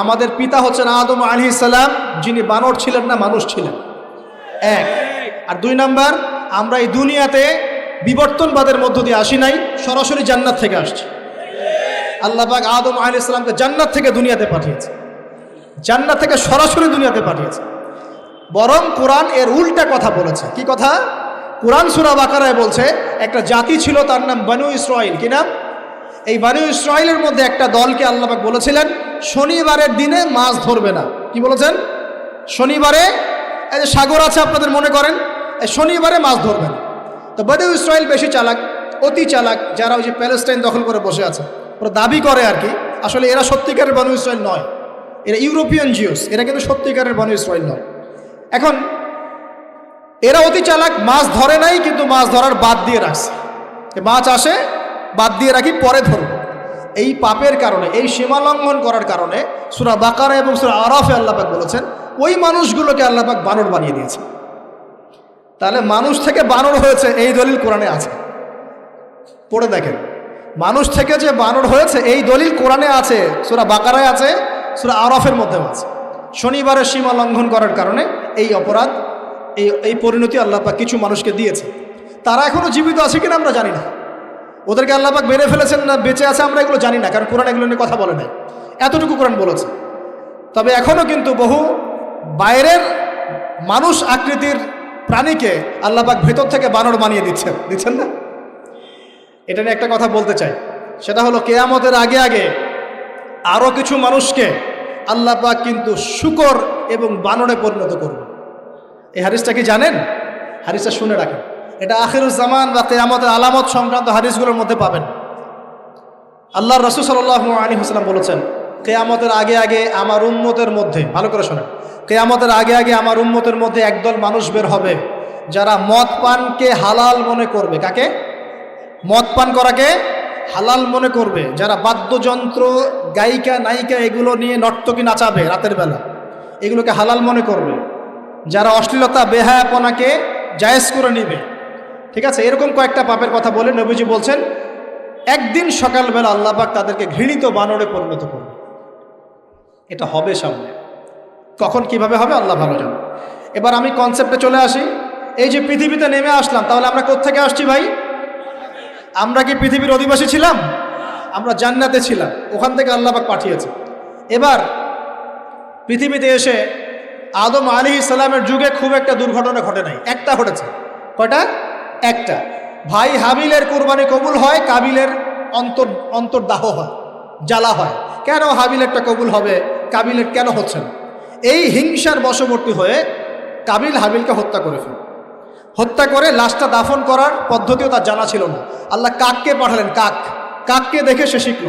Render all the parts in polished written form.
আমাদের পিতা হচ্ছেন আদম আলাইহিস সালাম, যিনি বানর ছিলেন না, মানুষ ছিলেন। এক। আর 2 নাম্বার, আমরা এই দুনিয়াতে বিবর্তনবাদের মধ্য দিয়ে আসি নাই, সরাসরি জান্নাত থেকে আসছি। আল্লাহ পাক আদম আলাইহিস সালামকে জান্নাত থেকে দুনিয়াতে পাঠিয়েছে, জান্নাত থেকে সরাসরি দুনিয়াতে পাঠিয়েছে। বরং কোরআন এর উল্টা কথা বলেছে। কি কথা? কোরআন সূরা বাকারায় বলছে একটা জাতি ছিল, তার নাম বনু ইসরাইল। কি নাম? এই বনু ইসরাইলের মধ্যে একটা দলকে আল্লাহ পাক বলেছিলেন শনিবারের দিনে মাছ ধরবে না। কি বলেছেন? শনিবারে, এই যে সাগর আছে আপনাদের মনে করেন, এই শনিবারে মাছ ধরবে না। তো বনু ইসরাইল বেশি চালাক, অতি চালাক, যারা ওই যে প্যালেস্টাইন দখল করে বসে আছে, ওরা দাবি করে আর কি, আসলে এরা সত্যিকারের বনু ইসরাইল নয়, এরা ইউরোপিয়ান জিউস, এরা কিন্তু সত্যিকারের বনু ইসরাইল নয়। এখন এরা অতি চালাক, মাছ ধরে নাই, কিন্তু মাছ ধরার বাদ দিয়ে রাখছে। মাছ আসে, বাদ দিয়ে রাখি, পরে ধরব। এই পাপের কারণে, এই সীমা লঙ্ঘন করার কারণে সূরা বাকারা এবং সূরা আরাফে আল্লাহ পাক বলেছেন ওই মানুষগুলোকে আল্লাহ পাক বানর বানিয়ে দিয়েছে। তাহলে মানুষ থেকে বানর হয়েছে এই দলিল কোরআনে আছে, পড়ে দেখেন। মানুষ থেকে যে বানর হয়েছে এই দলিল কোরআনে আছে, সূরা বাকারায় আছে, সূরা আরাফের মধ্যেও আছে। শনিবারের সীমা লঙ্ঘন করার কারণে এই অপরাধ, এই পরিণতি আল্লাহ পাক কিছু মানুষকে দিয়েছে। তারা এখনো জীবিত আছে কিনা আমরা জানি না, ওদেরকে আল্লাহ পাক মেরে ফেলেছেন না বেঁচে আছে আমরা এগুলো জানি না, কারণ কোরআন এগুলো নিয়ে কথা বলে নাই। এতটুকু কোরআন বলেছে। তবে এখনও কিন্তু বহু বাইরের মানুষ আকৃতির প্রাণীকে আল্লাহ পাক ভেতর থেকে বানর বানিয়ে দিচ্ছেন না। এটা নিয়ে একটা কথা বলতে চাই, সেটা হলো কিয়ামতের আগে আগে আরও কিছু মানুষকে আল্লাহ পাক কিন্তু শূকর এবং বানরে পরিণত করবে। এই হাদিসটা কি জানেন? হাদিসটা শুনে রাখেন, এটা আখিরুজ জামান বা কিয়ামতের আলামত সংক্রান্ত হাদিসগুলোর মধ্যে পাবেন। আল্লাহর রাসূল সাল্লাল্লাহু আলাইহি ওয়াসাল্লাম বলেছেন কিয়ামতের আগে আগে আমার উম্মতের মধ্যে, ভালো করে শোনেন, কিয়ামতের আগে আগে আমার উম্মতের মধ্যে একদল মানুষ বের হবে যারা মদ পানকে হালাল মনে করবে। কাকে? মদ পান করাকে হালাল মনে করবে। যারা বাদ্যযন্ত্র, গায়িকা, নায়িকা এগুলো নিয়ে নর্তকী নাচাবে রাতের বেলা, এগুলোকে হালাল মনে করবে। যারা অশ্লীলতা, বেহায়াপনাকে জায়েজ করে নিবে। ঠিক আছে, এরকম কয়েকটা পাপের কথা বলে নবীজি বলছেন একদিন সকালবেলা আল্লাহ পাক তাদেরকে ঘৃণিত বানরে পরিণত করবে। এটা হবে সামনে, কখন কিভাবে হবে আল্লাহ ভালো জানে। এবার আমি কনসেপ্টে চলে আসি। এই যে পৃথিবীতে নেমে আসলাম, তাহলে আমরা কোত্থেকে আসছি ভাই? আমরা কি পৃথিবীর অধিবাসী ছিলাম? আমরা জান্নাতে ছিলাম, ওখান থেকে আল্লাহ পাক পাঠিয়েছে। এবার পৃথিবীতে এসে আদম আলাইহিস সালামের যুগে খুব একটা দুর্ঘটনা ঘটে নাই, একটা ঘটেছে। কয়টা? একটা। ভাই হাবিলের কুরবানি কবুল হয়, কাবিলের অন্তর্দাহ হয়, জ্বালা হয়। কেন হাবিলেরটা কবুল হবে, কাবিলের কেন হচ্ছে না? এই হিংসার বশবর্তী হয়ে কাবিল হাবিলকে হত্যা করে ফেলে। হত্যা করে লাশটা দাফন করার পদ্ধতিও তার জানা ছিল না। আল্লাহ কাককে পাঠালেন, কাককে দেখে সে শিখল।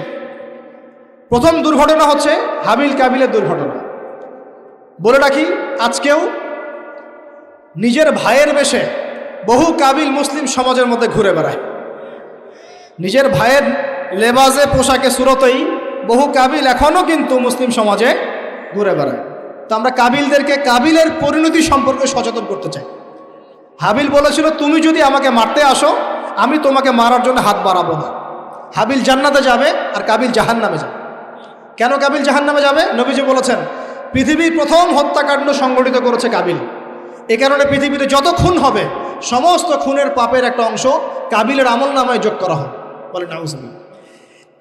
প্রথম দুর্ঘটনা হচ্ছে হাবিল কাবিলের দুর্ঘটনা। বলে রাখি, আজকেও নিজের ভাইয়ের বেশে বহু কাবিল মুসলিম সমাজের মধ্যে ঘুরে বেড়ায়। নিজের ভাইয়ের লেবাসে, পোশাকে, সুরতেই বহু কাবিল এখনও কিন্তু মুসলিম সমাজে ঘুরে বেড়ায়। তো আমরা কাবিলদেরকে কাবিলের পরিণতি সম্পর্কে সচেতন করতে চাই। হাবিল বলেছিল তুমি যদি আমাকে মারতে আসো, আমি তোমাকে মারার জন্য হাত বাড়াবো না। হাবিল জান্নাতে যাবে আর কাবিল জাহান্নামে যাবে। কেন কাবিল জাহান্নামে যাবে? নবীজি বলেছেন পৃথিবীর প্রথম হত্যাকাণ্ড সংগঠিত করেছে কাবিল। এ কারণে পৃথিবীতে যত খুন হবে সমস্ত খুনের পাপের একটা অংশ কাবিলের আমল নামায় যোগ করা হবে। বলে নাউজুবিল্লাহ।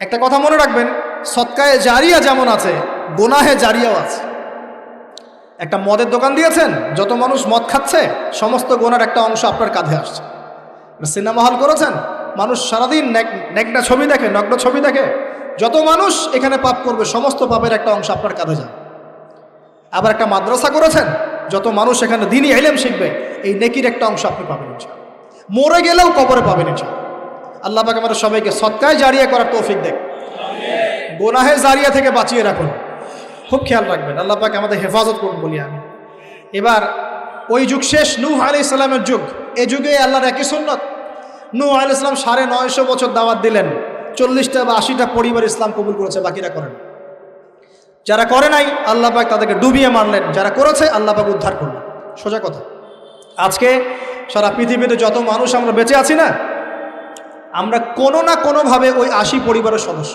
একটা কথা মনে রাখবেন, সদকায়ে জারিয়া যেমন আছে, গুনাহে জারিয়াও আছে। একটা মদের দোকান দিয়েছেন, যত মানুষ মদ খাচ্ছে সমস্ত গুনার একটা অংশ আপনার কাঁধে আসছে। সিনেমা হল করেছেন, মানুষ সারাদিন নেকড়া ছবি দেখে, নগ্ন ছবি দেখে, যত মানুষ এখানে পাপ করবে সমস্ত পাপের একটা অংশ আপনার কাঁধে যাবে। আবার একটা মাদ্রাসা করেছেন, যত মানুষ এখানে দ্বীনি ইলম শিখবে এই নেকির একটা অংশ আপনি পাবেন ইনশাআল্লাহ। মরে গেলেও কবরে পাবেন ইনশাআল্লাহ। আল্লাহ পাক আমাদের সবাইকে সদকায়ে জারিয়া করার তৌফিক দেন, গুনাহে জারিয়া থেকে বাঁচিয়ে রাখুন। খুব খেয়াল রাখবেন, আল্লাহ পাক আমাদের হেফাজত করুন বলি আমি। এবার ওই যুগ শেষ, নূহ আলাইহিস সালামের যুগ। এই যুগে আল্লাহর একই সুন্নত। নূহ আলাইহিস সালাম 950 বছর দাওয়াত দিলেন, 40টা বা 80টা পরিবার ইসলাম কবুল করেছে, বাকিরা করেন। যারা করে নাই আল্লাহ পাক তাদেরকে ডুবিয়ে মারলেন, যারা করেছে আল্লাহ পাক উদ্ধার করলেন। সোজা কথা, আজকে সারা পৃথিবীতে যত মানুষ আমরা বেঁচে আছি না, আমরা কোনো না কোনোভাবে ওই 80 পরিবারের সদস্য।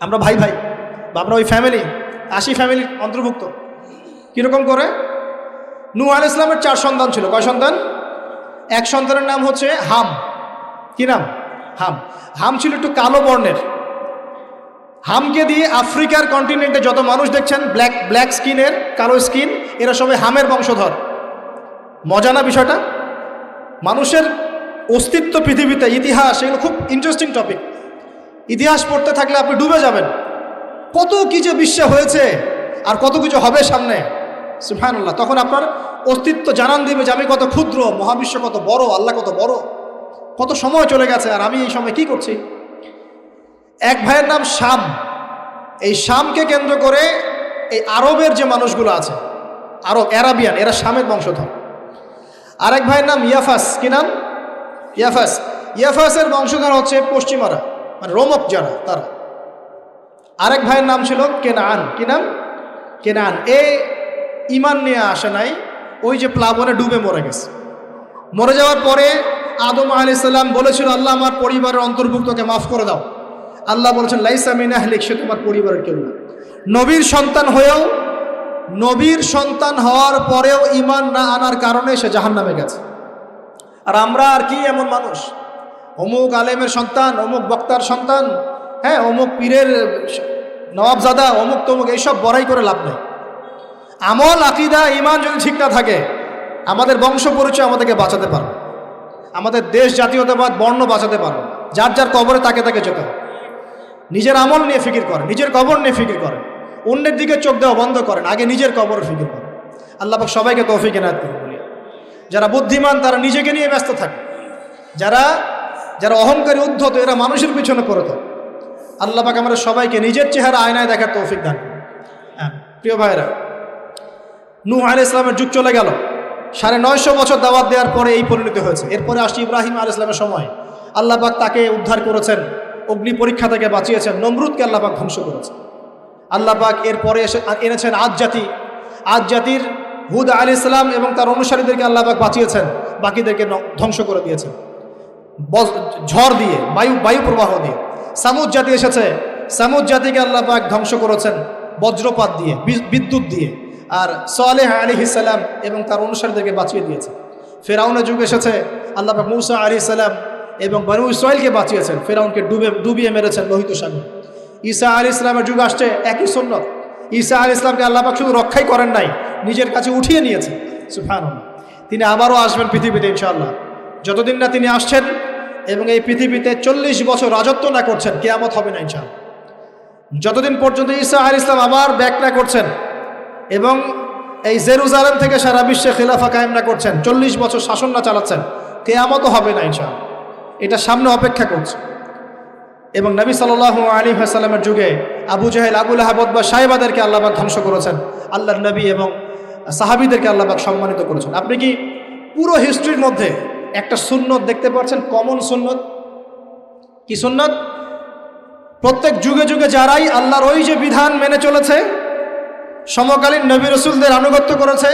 আমরা ভাই ভাই বা আমরা ওই ফ্যামিলি, 80 ফ্যামিলির অন্তর্ভুক্ত। কীরকম করে? নূহ আলাইহিস সালামের 4 সন্তান ছিল। কয় সন্তান? এক সন্তানের নাম হচ্ছে হাম। কি নাম? হাম। হাম ছিল একটু কালো বর্ণের। হামকে দিয়ে আফ্রিকার কন্টিনেন্টে যত মানুষ দেখছেন ব্ল্যাক স্কিনের, কালো স্কিন, এরা সবাই হামের বংশধর। মজা না বিষয়টা? মানুষের অস্তিত্ব পৃথিবীতে, ইতিহাস, এগুলো খুব ইন্টারেস্টিং টপিক। ইতিহাস পড়তে থাকলে আপনি ডুবে যাবেন। কত কি যে বিশ্বে হয়েছে আর কত কিছু হবে সামনে, সুবহানাল্লাহ। তখন আপনার অস্তিত্ব জানান দিবে যে আমি কত ক্ষুদ্র, মহাবিশ্ব কত বড়, আল্লাহ কত বড়, কত সময় চলে গেছে আর আমি এই সময় কি করছি। এক ভাইয়ের নাম শাম। এই শামকে কেন্দ্র করে এই আরবের যে মানুষগুলো আছে, আরব, অ্যারাবিয়ান, এরা শামের বংশধর। আরেক ভাইয়ের নাম ইয়াফাস। কি নাম? ইয়াফাস। ইয়াফাসের বংশধর হচ্ছে পশ্চিমারা, মানে রোমক যারা, তারা। আরেক ভাইয়ের নাম ছিল কেনান। কি নাম? কেনান। এ ইমান নিয়ে আসে নাই, ওই যে প্লাবনে ডুবে মরে গেছে। মরে যাওয়ার পরে আদম আলাইহিস সালাম বলেছিল, আল্লাহ আমার পরিবারের অন্তর্ভুক্তকে মাফ করে দাও। আল্লাহ বলেছেন, লাইসা মিন আহলিক, সে তোমার পরিবারের কেউ না। নবীর সন্তান হয়েও, নবীর সন্তান হওয়ার পরেও ইমান না আনার কারণে সে জাহান্নামে গেছে। আর আমরা আর কি এমন মানুষ, অমুক আলেমের সন্তান, অমুক বক্তার সন্তান, হ্যাঁ, অমুক পীরের নবাবজাদা, অমুক তমুক, এইসব বড়াই করে লাভ নেই। আমল, আকীদা, ইমান যদি ঠিক না থাকে, আমাদের বংশ পরিচয় আমাদেরকে বাঁচাতে পারবে, আমাদের দেশ, জাতীয়তাবাদ, বর্ণ বাঁচাতে পারবে। যার যার কবরে তাকে তাকে যেতে হবে। নিজের আমল নিয়ে ফিকির করেন, নিজের কবর নিয়ে ফিকির করেন, অন্যের দিকে চোখ দেওয়া বন্ধ করেন, আগে নিজের কবর ফিকির করেন। আল্লাহ পাক সবাইকে তৌফিক এনায়েত করুন। বলি, যারা বুদ্ধিমান তারা নিজেকে নিয়ে ব্যস্ত থাকে, যারা অহংকারী, উদ্ধত, এরা মানুষের পিছনে পড়ে থাকে। আল্লাহ পাক আমরা সবাইকে নিজের চেহারা আয়নায় দেখার তৌফিক দান করুন। হ্যাঁ প্রিয় ভাইরা, নূহ আলাইহিস সালামের যুগ চলে গেল। 950 বছর দাওয়াত দেওয়ার পরে এই পরিণতি হয়েছে। এরপরে আসছে ইব্রাহিম আলাইহিস সালামের সময়। আল্লাহ পাক তাকে উদ্ধার করেছেন, অগ্নি পরীক্ষা থেকে বাঁচিয়েছেন, নমরুদকে আল্লাহ পাক ধ্বংস করেছেন। আল্লাহ পাক এরপরে এনেছেন আদ জাতি। আদ জাতির হুদ আলাইহিস সালাম এবং তার অনুসারীদেরকে আল্লাহ পাক বাঁচিয়েছেন, বাকিদেরকে ধ্বংস করে দিয়েছেন ঝড় দিয়ে, বায়ু প্রবাহ দিয়ে। সামুদ জাতি এসেছে, সামুদ জাতিকে আল্লাহ পাক ধ্বংস করেছেন বজ্রপাত দিয়ে, বিদ্যুৎ দিয়ে। আর সালেহ আলাইহিস সালাম এবং তার অনুসারীদেরকে বাঁচিয়ে দিয়েছে। ফেরাউনের যুগ এসেছে, আল্লাহ পাক মূসা আলাইহিস সালাম এবং বনু ইসরাইলকে বাঁচিয়েছেন, ফেরাউনকে ডুবিয়ে মেরেছেন লোহিত সাগরে। ঈসা আলাইহিস সালামের যুগ আসছে, একই সুন্নাত। ঈসা আলাইহিস সালামকে আল্লাহ পাক শুধু রক্ষাই করেন নাই, নিজের কাছে উঠিয়ে নিয়েছেন। সুবহানাল্লাহ। তিনি আবারও আসবেন পৃথিবীতে ইনশাআল্লাহ। যতদিন না তিনি আসছেন এবং এই পৃথিবীতে 40 বছর রাজত্ব না করছেন, কিয়ামত হবে না ইনশাআল্লাহ। যতদিন পর্যন্ত ঈসা আলাইহিস সালাম আবার ব্যাক না করছেন এবং এই জেরুজালেম থেকে সারা বিশ্বে খিলাফা কায়েম না করছেন, 40 বছর শাসন না চালাচ্ছেন, কিয়ামতও হবে না ইনশাআল্লাহ। এটা সামনে অপেক্ষা করছে। এবং নবী সাল্লাল্লাহু আলাইহি ওয়াসাল্লামের যুগে আবু জাহেল, আবু লাহাব বা সাহেবাদেরকে আল্লাহ পাক ধ্বংস করেছেন, আল্লাহর নবী এবং সাহাবীদেরকে আল্লাহ পাক সম্মানিত করেছেন। আপনি কি পুরো হিস্ট্রির মধ্যে একটা সুন্নত দেখতে পাচ্ছেন, কমন সুন্নত? কি সুন্নত? প্রত্যেক যুগে যুগে যারাই আল্লাহর ওই যে বিধান মেনে চলেছে, সমকালীন নবী রাসূলদের আনুগত্য করেছে,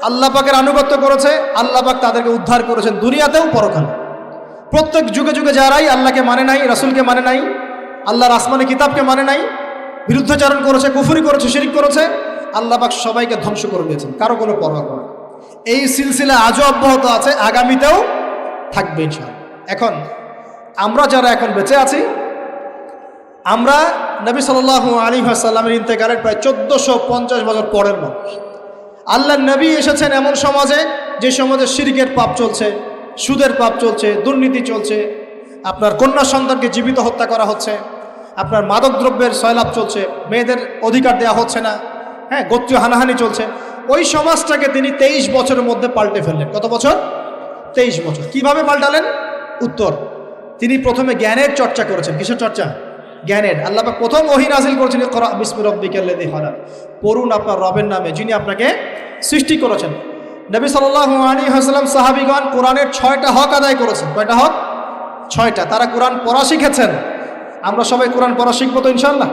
আল্লাহ পাকের আনুগত্য করেছে, আল্লাহ পাক তাদেরকে উদ্ধার করেছেন দুনিয়াতেও পরকালে। প্রত্যেক যুগে যুগে যারাই আল্লাহকে মানে নাই, রাসূলকে মানে নাই, আল্লাহর আসমানি কিতাবকে মানে নাই, বিরুদ্ধাচরণ করেছে, কুফরি করেছে, শিরক করেছে, আল্লাহ পাক সবাইকে ধ্বংস করে দিয়েছেন, কারো কোনো পরোয়া করে। এই সিলসিলা আজও অব্যাহত আছে, আগামীতেও থাকবে ইনশাআল্লাহ। এখন আমরা যারা এখন বেঁচে আছি, আমরা নবী সাল্লাল্লাহু আলাইহি ওয়াসাল্লামের ইন্তেকালের প্রায় 1450 বছর পরের মানুষ। আল্লাহর নবী এসেছেন এমন সমাজে, যে সমাজে শিরকের পাপ চলছে, সুদের পাপ চলছে, দুর্নীতি চলছে, আপনার কন্যা সন্তানকে জীবিত হত্যা করা হচ্ছে, আপনার মাদক দ্রব্যের সয়লাভ চলছে, মেয়েদের অধিকার দেওয়া হচ্ছে না, হ্যাঁ, গোত্রীয় হানাহানি চলছে। ওই সমাজটাকে তিনি 23 বছরের মধ্যে পাল্টে ফেললেন। কত বছর? 23 বছর। কিভাবে পাল্টালেন? উত্তর, তিনি প্রথমে জ্ঞানের চর্চা করেছেন। কিসের চর্চা? জ্ঞানের। আল্লাহ পাক প্রথম ওহী নাযিল করেছেন, ইকরা বিসমি রাব্বিকাল্লাযী খালাক, পড়ুন আপনার রবের নামে যিনি আপনাকে সৃষ্টি করেছেন। নবী সাল্লাল্লাহু আলাইহি ওয়াসাল্লাম, সাহাবীগণ কোরআনের 6টা হক আদায় করেছেন। কয়টা হক? 6টা। তারা কোরআন পড়া শিখেছেন। আমরা সবাই কোরআন পড়া শিখবো তো ইনশাআল্লাহ?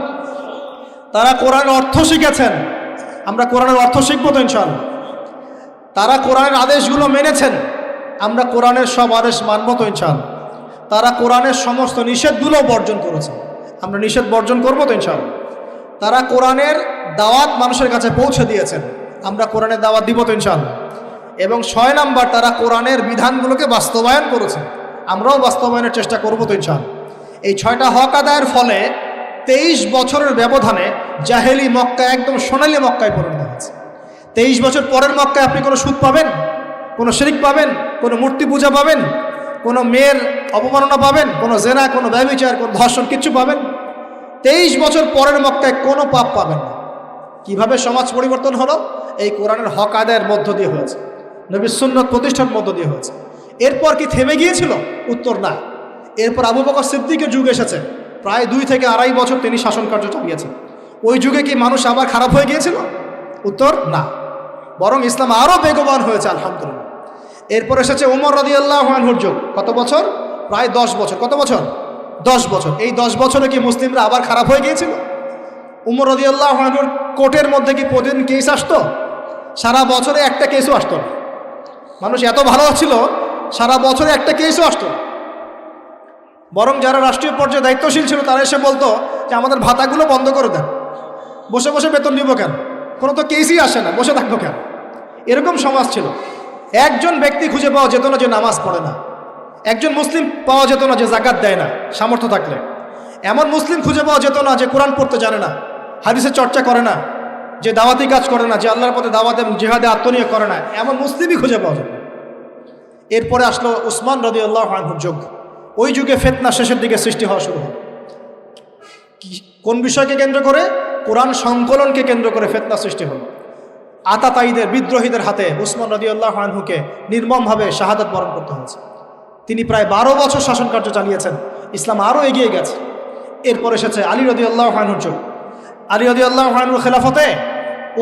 তারা কোরআনের অর্থ শিখেছেন। আমরা কোরআনের অর্থ শিখবো তো ইনশাআল্লাহ? তারা কোরআনের আদেশগুলো মেনেছেন। আমরা কোরআনের সব আদেশ মানবো তো ইনশাআল্লাহ? তারা কোরআনের সমস্ত নিষেধগুলো বর্জন করেছেন। আমরা নিষেধ বর্জন করবো তো ইনশাআল্লাহ? তারা কোরআনের দাওয়াত মানুষের কাছে পৌঁছে দিয়েছেন। আমরা কোরআনের দাওয়াত দিব তো ইনশাআল্লাহ। এবং 6 নাম্বার, তারা কোরআনের বিধানগুলোকে বাস্তবায়ন করেছে। আমরাও বাস্তবায়নের চেষ্টা করবো তো ইনশাআল্লাহ। এই 6টা হক আদায়ের ফলে 23 বছরের ব্যবধানে জাহেলি মক্কা একদম সোনালী মক্কায় পরিণত হয়েছে। 23 বছর পরের মক্কায় আপনি কোনো সুদ পাবেন, কোনো শিরক পাবেন, কোনো মূর্তি পূজা পাবেন, কোনো মেয়ের অপমাননা পাবেন, কোনো জেনা, কোনো ব্যভিচার, কোনো ধর্ষণ, কিচ্ছু পাবেন? 23 বছর পরের মক্কায় কোনো পাপ পাবেন না। কিভাবে সমাজ পরিবর্তন হলো? এই কোরআনের হক আদায়ের মধ্য দিয়ে হয়েছে, নবীর সুন্নাত প্রতিষ্ঠার মধ্য দিয়ে হয়েছে। এরপর কি থেমে গিয়েছিল? উত্তর না। এরপর আবু বকর সিদ্দিকের যুগ এসেছে, প্রায় 2 থেকে আড়াই বছর তিনি শাসন কার্য চালিয়েছেন। ওই যুগে কি মানুষ আবার খারাপ হয়ে গিয়েছিল? উত্তর না, বরং ইসলাম আরও বেগবান হয়েছে আলহামদুলিল্লাহ। এরপর এসেছে ওমর রাদিয়াল্লাহু আনহুর যুগ। কত বছর? প্রায় 10 বছর। কত বছর? 10 বছর। এই 10 বছরে কি মুসলিমরা আবার খারাপ হয়ে গিয়েছিল? ওমর রাদিয়াল্লাহু আনহুর কোর্টের মধ্যে কি প্রতিদিন কেস আসতো? সারা বছরে একটা কেসও আসতো না। মানুষ এত ভালো ছিল, সারা বছরে একটা কেসও আসতো না। বরং যারা রাষ্ট্রীয় পর্যায়ে দায়িত্বশীল ছিল তারা এসে বলতো যে আমাদের ভাতাগুলো বন্ধ করে দেন, বসে বসে বেতন নিব কেন, কোনো তো কেসই আসে না, বসে থাকবো কেন? এরকম সমাজ ছিল। একজন ব্যক্তি খুঁজে পাওয়া যেত না যে নামাজ পড়ে না, একজন মুসলিম পাওয়া যেত না যে জাকাত দেয় না সামর্থ্য থাকলে, এমন মুসলিম খুঁজে পাওয়া যেত না যে কোরআন পড়তে জানে না, হাদিসের চর্চা করে না, যে দাওয়াতি কাজ করে না, যে আল্লাহর পথে দাওয়াত এবং জিহাদে আত্মনিয়োগ করে না, এমন মুসলিমই খুঁজে পাওয়া যেত। এরপরে আসলো উসমান রাদিয়াল্লাহু আনহুর যুগ। ওই যুগে ফিতনা শেষের দিকে সৃষ্টি হওয়া শুরু হল। কোন বিষয়কে কেন্দ্র করে? কোরআন সংকলনকে কেন্দ্র করে ফিতনা সৃষ্টি হল। আতাতায়ীদের, বিদ্রোহীদের হাতে উসমান রাদিয়াল্লাহু আনহুকে নির্মমভাবে শাহাদাত বরণ করতে হয়েছে। তিনি প্রায় 12 বছর শাসন কার্য চালিয়েছেন। ইসলাম আরও এগিয়ে গেছে। এরপর এসেছে আলী রাদিয়াল্লাহু আনহুর যুগ। আলী রাদিয়াল্লাহু আনহুর খেলাফতে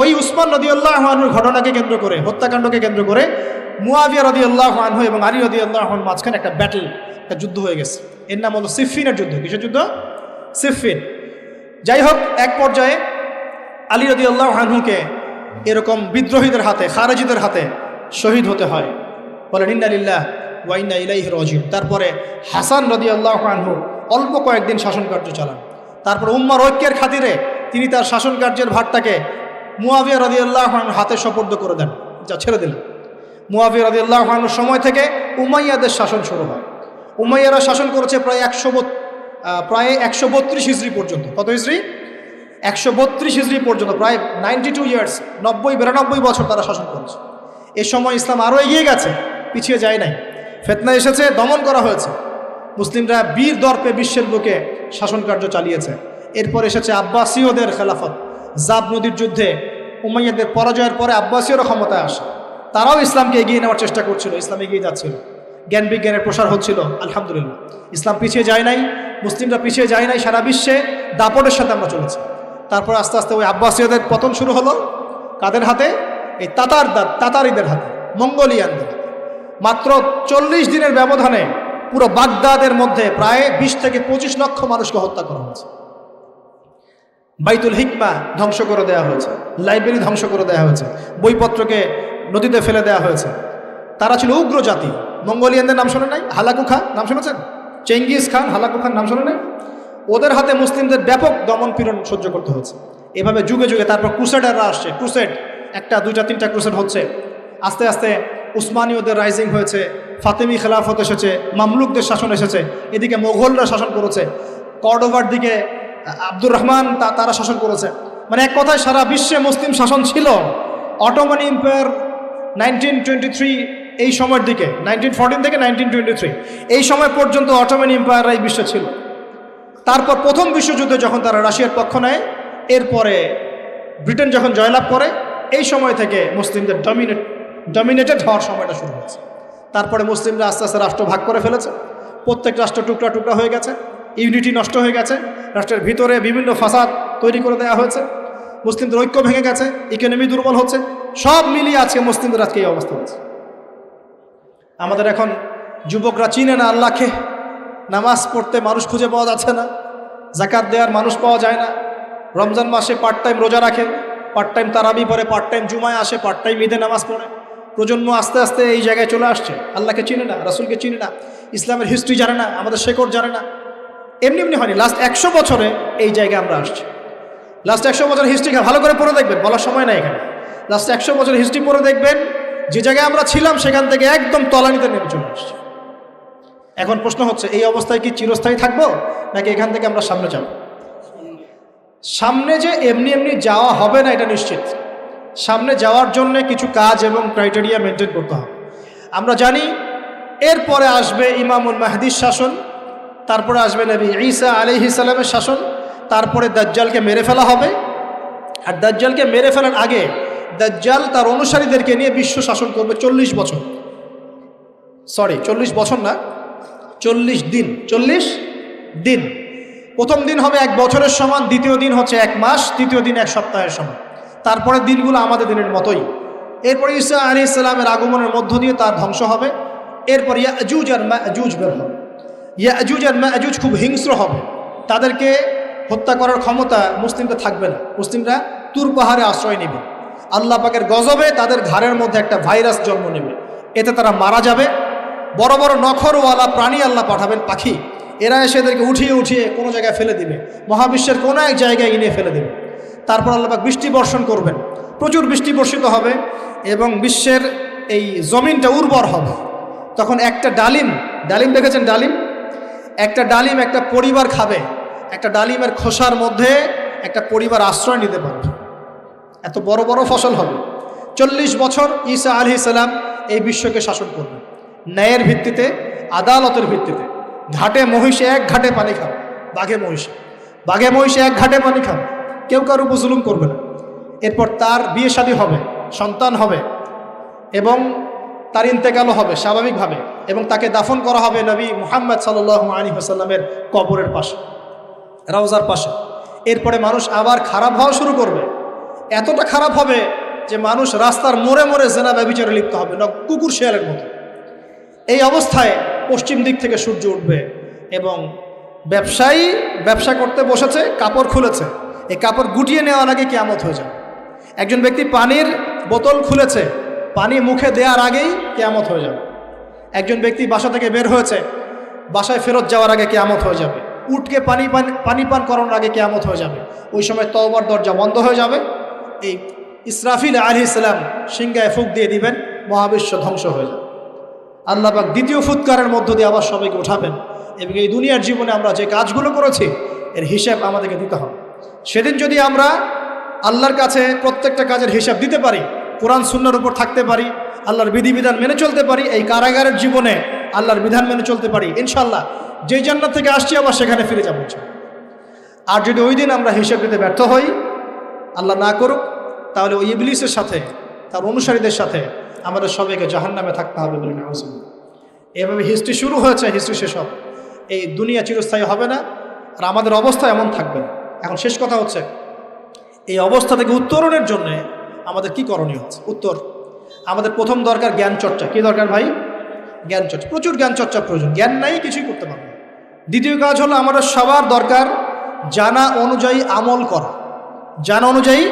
ওই উসমান রাদিয়াল্লাহু আনহুর ঘটনাকে কেন্দ্র করে, হত্যাকাণ্ডকে কেন্দ্র করে মুয়াবিয়া রাদিয়াল্লাহু আনহু এবং আলী রাদিয়াল্লাহু আনহুর মাঝখানে একটা ব্যাটল, একটা যুদ্ধ হয়ে গেছে। এর নাম হলো সিফফিনের যুদ্ধ। কিসের যুদ্ধ? সিফফিন। যাই হোক, এক পর্যায়ে আলী রাদিয়াল্লাহু আনহুকে এরকম বিদ্রোহীদের হাতে, খারেজিদের হাতে শহীদ হতে হয়। বলেন ইন্না লিল্লাহি ওয়া ইন্না ইলাইহি রাজিউন। তারপরে হাসান রাদিয়াল্লাহু আনহু অল্প কয়েকদিন শাসন কার্য চালান। তারপর উম্মার ঐক্যের খাতিরে তিনি তার শাসন কার্যের ভারটাকে মুয়াবিয়া রাদিয়াল্লাহু আনহুর হাতে সোপর্দ করে দেন, যা ছেড়ে দিলেন। মুয়াবিয়া রাদিয়াল্লাহু আনহুর সময় থেকে উমাইয়াদের শাসন শুরু হয়। উমাইয়ারা শাসন করেছে প্রায় 132 হিজরি পর্যন্ত। কত হিজরি? 132 হিজরি পর্যন্ত, প্রায় 92 ইয়ার্স, 92 বছর তারা শাসন করেছে। এ সময় ইসলাম আরও এগিয়ে গেছে, পিছিয়ে যায় নাই। ফিতনা এসেছে, দমন করা হয়েছে। মুসলিমরা বীর দর্পে বিশ্বের বুকে শাসন কার্য চালিয়েছে। এরপর এসেছে আব্বাসীয়দের খেলাফত। জাব নদীর যুদ্ধে উমাইয়াদের পরাজয়ের পরে আব্বাসীয়রা ক্ষমতায় আসে। তারাও ইসলামকে এগিয়ে নেওয়ার চেষ্টা করছিল, ইসলাম এগিয়ে যাচ্ছিল, জ্ঞান বিজ্ঞানের প্রসার হচ্ছিল। আলহামদুলিল্লাহ, ইসলাম পিছিয়ে যায় নাই, মুসলিমরা পিছিয়ে যায় নাই। সারা বিশ্বে দাপটের সাথে আমরা চলেছি। তারপর আস্তে আস্তে ওই আব্বাসীয়দের পতন শুরু হলো। কাদের হাতে? এই তাতারিদের হাতে, মঙ্গোলিয়ানদের হাতে। মাত্র 40 দিনের ব্যবধানে পুরো বাগদাদের মধ্যে প্রায় 20 থেকে 25 লক্ষ মানুষকে হত্যা করা হয়েছে। বাইতুল হিকমা ধ্বংস করে দেওয়া হয়েছে, লাইব্রেরি ধ্বংস করে দেওয়া হয়েছে, বইপত্রকে নদীতে ফেলে দেওয়া হয়েছে। তারা ছিল উগ্র জাতি। মঙ্গোলিয়ানদের নাম শোনে নাই? হালাকু খান নাম শুনেছেন? চেঙ্গিস খান, হালাকু খান নাম শোনে নাই? ওদের হাতে মুসলিমদের ব্যাপক দমন পীড়ন সহ্য করতে হয়েছে। এভাবে যুগে যুগে তারপর ক্রুসেডাররা আসছে। ক্রুসেড 1টা 2টা 3টা ক্রুসেড হচ্ছে। আস্তে আস্তে উসমানীয়দের রাইজিং হয়েছে, ফাতেমি খেলাফত এসেছে, মামলুকদের শাসন এসেছে, এদিকে মোগলরা শাসন করেছে, কর্ডোভার দিকে আব্দুর রহমান তারা শাসন করেছে। মানে এক কথায় সারা বিশ্বে মুসলিম শাসন ছিল। অটোমান এম্পায়ার 1923 এই সময়ের দিকে, 1914 থেকে 1923 এই সময় পর্যন্ত অটোমান এম্পায়াররাই বিশ্বে ছিল। তারপর প্রথম বিশ্বযুদ্ধে যখন তারা রাশিয়ার পক্ষ নেয়, এরপরে ব্রিটেন যখন জয়লাভ করে, এই সময় থেকে মুসলিমদের ডমিনেটেড হওয়ার সময়টা শুরু হয়েছে। তারপরে মুসলিমরা আস্তে আস্তে রাষ্ট্র ভাগ করে ফেলেছে। প্রত্যেক রাষ্ট্র টুকরা টুকরা হয়ে গেছে, ইউনিটি নষ্ট হয়ে গেছে, রাষ্ট্রের ভিতরে বিভিন্ন ফাসাদ তৈরি করে দেওয়া হয়েছে, মুসলিমদের ঐক্য ভেঙে গেছে, ইকোনমি দুর্বল হচ্ছে। সব মিলিয়ে আজকে মুসলিমদের আজকে এই অবস্থা হচ্ছে। আমাদের এখন যুবকরা চিনে না আল্লাহকে, নামাজ পড়তে মানুষ খুঁজে পাওয়া যাচ্ছে না, জাকাত দেওয়ার মানুষ পাওয়া যায় না। রমজান মাসে পার্ট টাইম রোজা রাখে, পার্ট টাইম তারাবি পড়ে, পার্ট টাইম জুমায় আসে, পার্ট টাইম ঈদে নামাজ পড়ে। প্রজন্ম আস্তে আস্তে এই জায়গায় চলে আসছে। আল্লাহকে চিনে না, রাসূলকে চিনে না, ইসলামের হিস্ট্রি জানে না, আমাদের শেকড় জানে না। এমনি এমনি হয়নি, লাস্ট 100 বছরে এই জায়গায় আমরা আসছি। লাস্ট 100 বছর হিস্ট্রি ভালো করে পড়ে দেখবেন, বলার সময় নাই এখানে। লাস্ট 100 বছর হিস্ট্রি পড়ে দেখবেন যে জায়গায় আমরা ছিলাম সেখান থেকে একদম তলানিতে নেমে চলে আসছি। এখন প্রশ্ন হচ্ছে, এই অবস্থায় কি চিরস্থায়ী থাকবো নাকি এখান থেকে আমরা সামনে যাব? সামনে যে এমনি এমনি যাওয়া হবে না এটা নিশ্চিত। সামনে যাওয়ার জন্য কিছু কাজ এবং ক্রাইটেরিয়া মেনটেন করতে হবে। আমরা জানি এরপরে আসবে ইমামুল মাহদির শাসন, তারপরে আসবে নবী ঈসা আলাইহিস সালামের শাসন, তারপরে দাজ্জালকে মেরে ফেলা হবে। আর দাজ্জালকে মেরে ফেলার আগে দাজ্জাল তার অনুসারীদেরকে নিয়ে বিশ্ব শাসন করবে 40 বছর। 40 বছর না, 40 দিন। 40 দিন। প্রথম দিন হবে 1 বছরের সমান, দ্বিতীয় দিন হচ্ছে 1 মাস, তৃতীয় দিন 1 সপ্তাহের সমান। তারপরে দিনগুলো আমাদের দিনের মতোই। এরপর ঈসা আলাইহিস সালামের আগমনের মধ্য দিয়ে তার ধ্বংস হবে। এরপর ইয়াজুজ আর মাজুজ বের হবে। ইয়াজুজ আর মাজুজ খুব হিংস্র হবে, তাদেরকে হত্যা করার ক্ষমতা মুসলিমরা থাকবে না। মুসলিমরা তুর পাহাড়ে আশ্রয় নেবে। আল্লাহ পাকের গজবে তাদের ঘাড়ের মধ্যে একটা ভাইরাস জন্ম নেবে, এতে তারা মারা যাবে। বড় বড় নখরওয়ালা প্রাণী আল্লাহ পাঠাবেন, পাখি, এরা এসে এদেরকে উঠিয়ে উঠিয়ে কোনো জায়গায় ফেলে দিবে, মহাবিশ্বের কোনো এক জায়গায় এনে ফেলে দেবে। তারপর আল্লাহ পাক বৃষ্টি বর্ষণ করবেন, প্রচুর বৃষ্টি বর্ষিত হবে এবং বিশ্বের এই জমিনটা উর্বর হবে। তখন একটা ডালিম দেখেছেন ডালিম? একটা ডালিম একটা পরিবার খাবে। একটা ডালিমের খোসার মধ্যে একটা পরিবার আশ্রয় নিতে পারবে। এত বড় বড় ফসল হবে। 40 বছর ঈসা আলাইহিস সালাম এই বিশ্বকে শাসন করবে ন্যায়ের ভিত্তিতে, আদালতের ভিত্তিতে। ঘাটে মহিষে 1 ঘাটে পানি খাবে, বাঘে মহিষে 1 ঘাটে পানি খাবে, কেউ কারো উপর জুলুম করবে না। এরপর তার বিয়ে শাদী হবে, সন্তান হবে এবং তার ইন্তেকালও হবে স্বাভাবিকভাবে, এবং তাকে দাফন করা হবে নবী মুহাম্মদ সাল্লাল্লাহু আলাইহি ওয়াসাল্লামের কবরের পাশে, রওজার পাশে। এরপরে মানুষ আবার খারাপ হওয়া শুরু করবে। এতটা খারাপ হবে যে মানুষ রাস্তার মোড়ে মোড়ে জেনা ব্যভিচারে লিপ্ত হবে, না কুকুর শেয়ালের মতো। এই অবস্থায় পশ্চিম দিক থেকে সূর্য উঠবে এবং ব্যবসায়ী ব্যবসা করতে বসেছে, কাপড় খুলেছে, এই কাপড় গুটিয়ে নেওয়ার আগে কিয়ামত হয়ে যাবে। একজন ব্যক্তি পানির বোতল খুলেছে, পানি মুখে দেওয়ার আগেই কিয়ামত হয়ে যাবে। একজন ব্যক্তি বাসা থেকে বের হয়েছে, বাসায় ফেরত যাওয়ার আগে কিয়ামত হয়ে যাবে। উটকে পানি পান করানোর আগে কিয়ামত হয়ে যাবে। ওই সময় তওবার দরজা বন্ধ হয়ে যাবে। এই ইসরাফিল আলাইহিস সালাম সিংহায় ফুঁক দিয়ে দিবেন, মহাবিশ্ব ধ্বংস হয়ে যাবে। আল্লাহ পাক দ্বিতীয় ফুৎকারের মধ্য দিয়ে আবার সবাইকে উঠাবেন এবং এই দুনিয়ার জীবনে আমরা যে কাজগুলো করেছি এর হিসাব আমাদেরকে দিতে হবে। সেদিন যদি আমরা আল্লাহর কাছে প্রত্যেকটা কাজের হিসাব দিতে পারি, কোরআন সুন্নাহর উপর থাকতে পারি, আল্লাহর বিধিবিধান মেনে চলতে পারি, এই কারাগারের জীবনে আল্লাহর বিধান মেনে চলতে পারি, ইনশাল্লাহ যেই জান্নাত থেকে আসছি আবার সেখানে ফিরে যাবো। আর যদি ওই দিন আমরা হিসাব দিতে ব্যর্থ হই, আল্লাহ না করুক, তাহলে ওই ইবলিসের সাথে, তার অনুসারীদের সাথে আমাদের সবাইকে জাহান্নামে থাকতে হবে বলে না। এভাবে হিস্ট্রি শুরু হয়েছে, হিস্ট্রি শেষ হবে। এই দুনিয়া চিরস্থায়ী হবে না, আর আমাদের অবস্থা এমন থাকবে না। এখন শেষ কথা হচ্ছে, এই অবস্থা থেকে উত্তরণের জন্য আমাদের কি করণীয় হচ্ছে? উত্তর, আমাদের প্রথম দরকার জ্ঞান চর্চা। কি দরকার ভাই? জ্ঞান চর্চা। প্রচুর জ্ঞান চর্চা প্রয়োজন, জ্ঞান নাই কিছুই করতে পারবে না। দ্বিতীয় কাজ হলো আমাদের সবার দরকার জানা অনুযায়ী আমল করা। জানা অনুযায়ী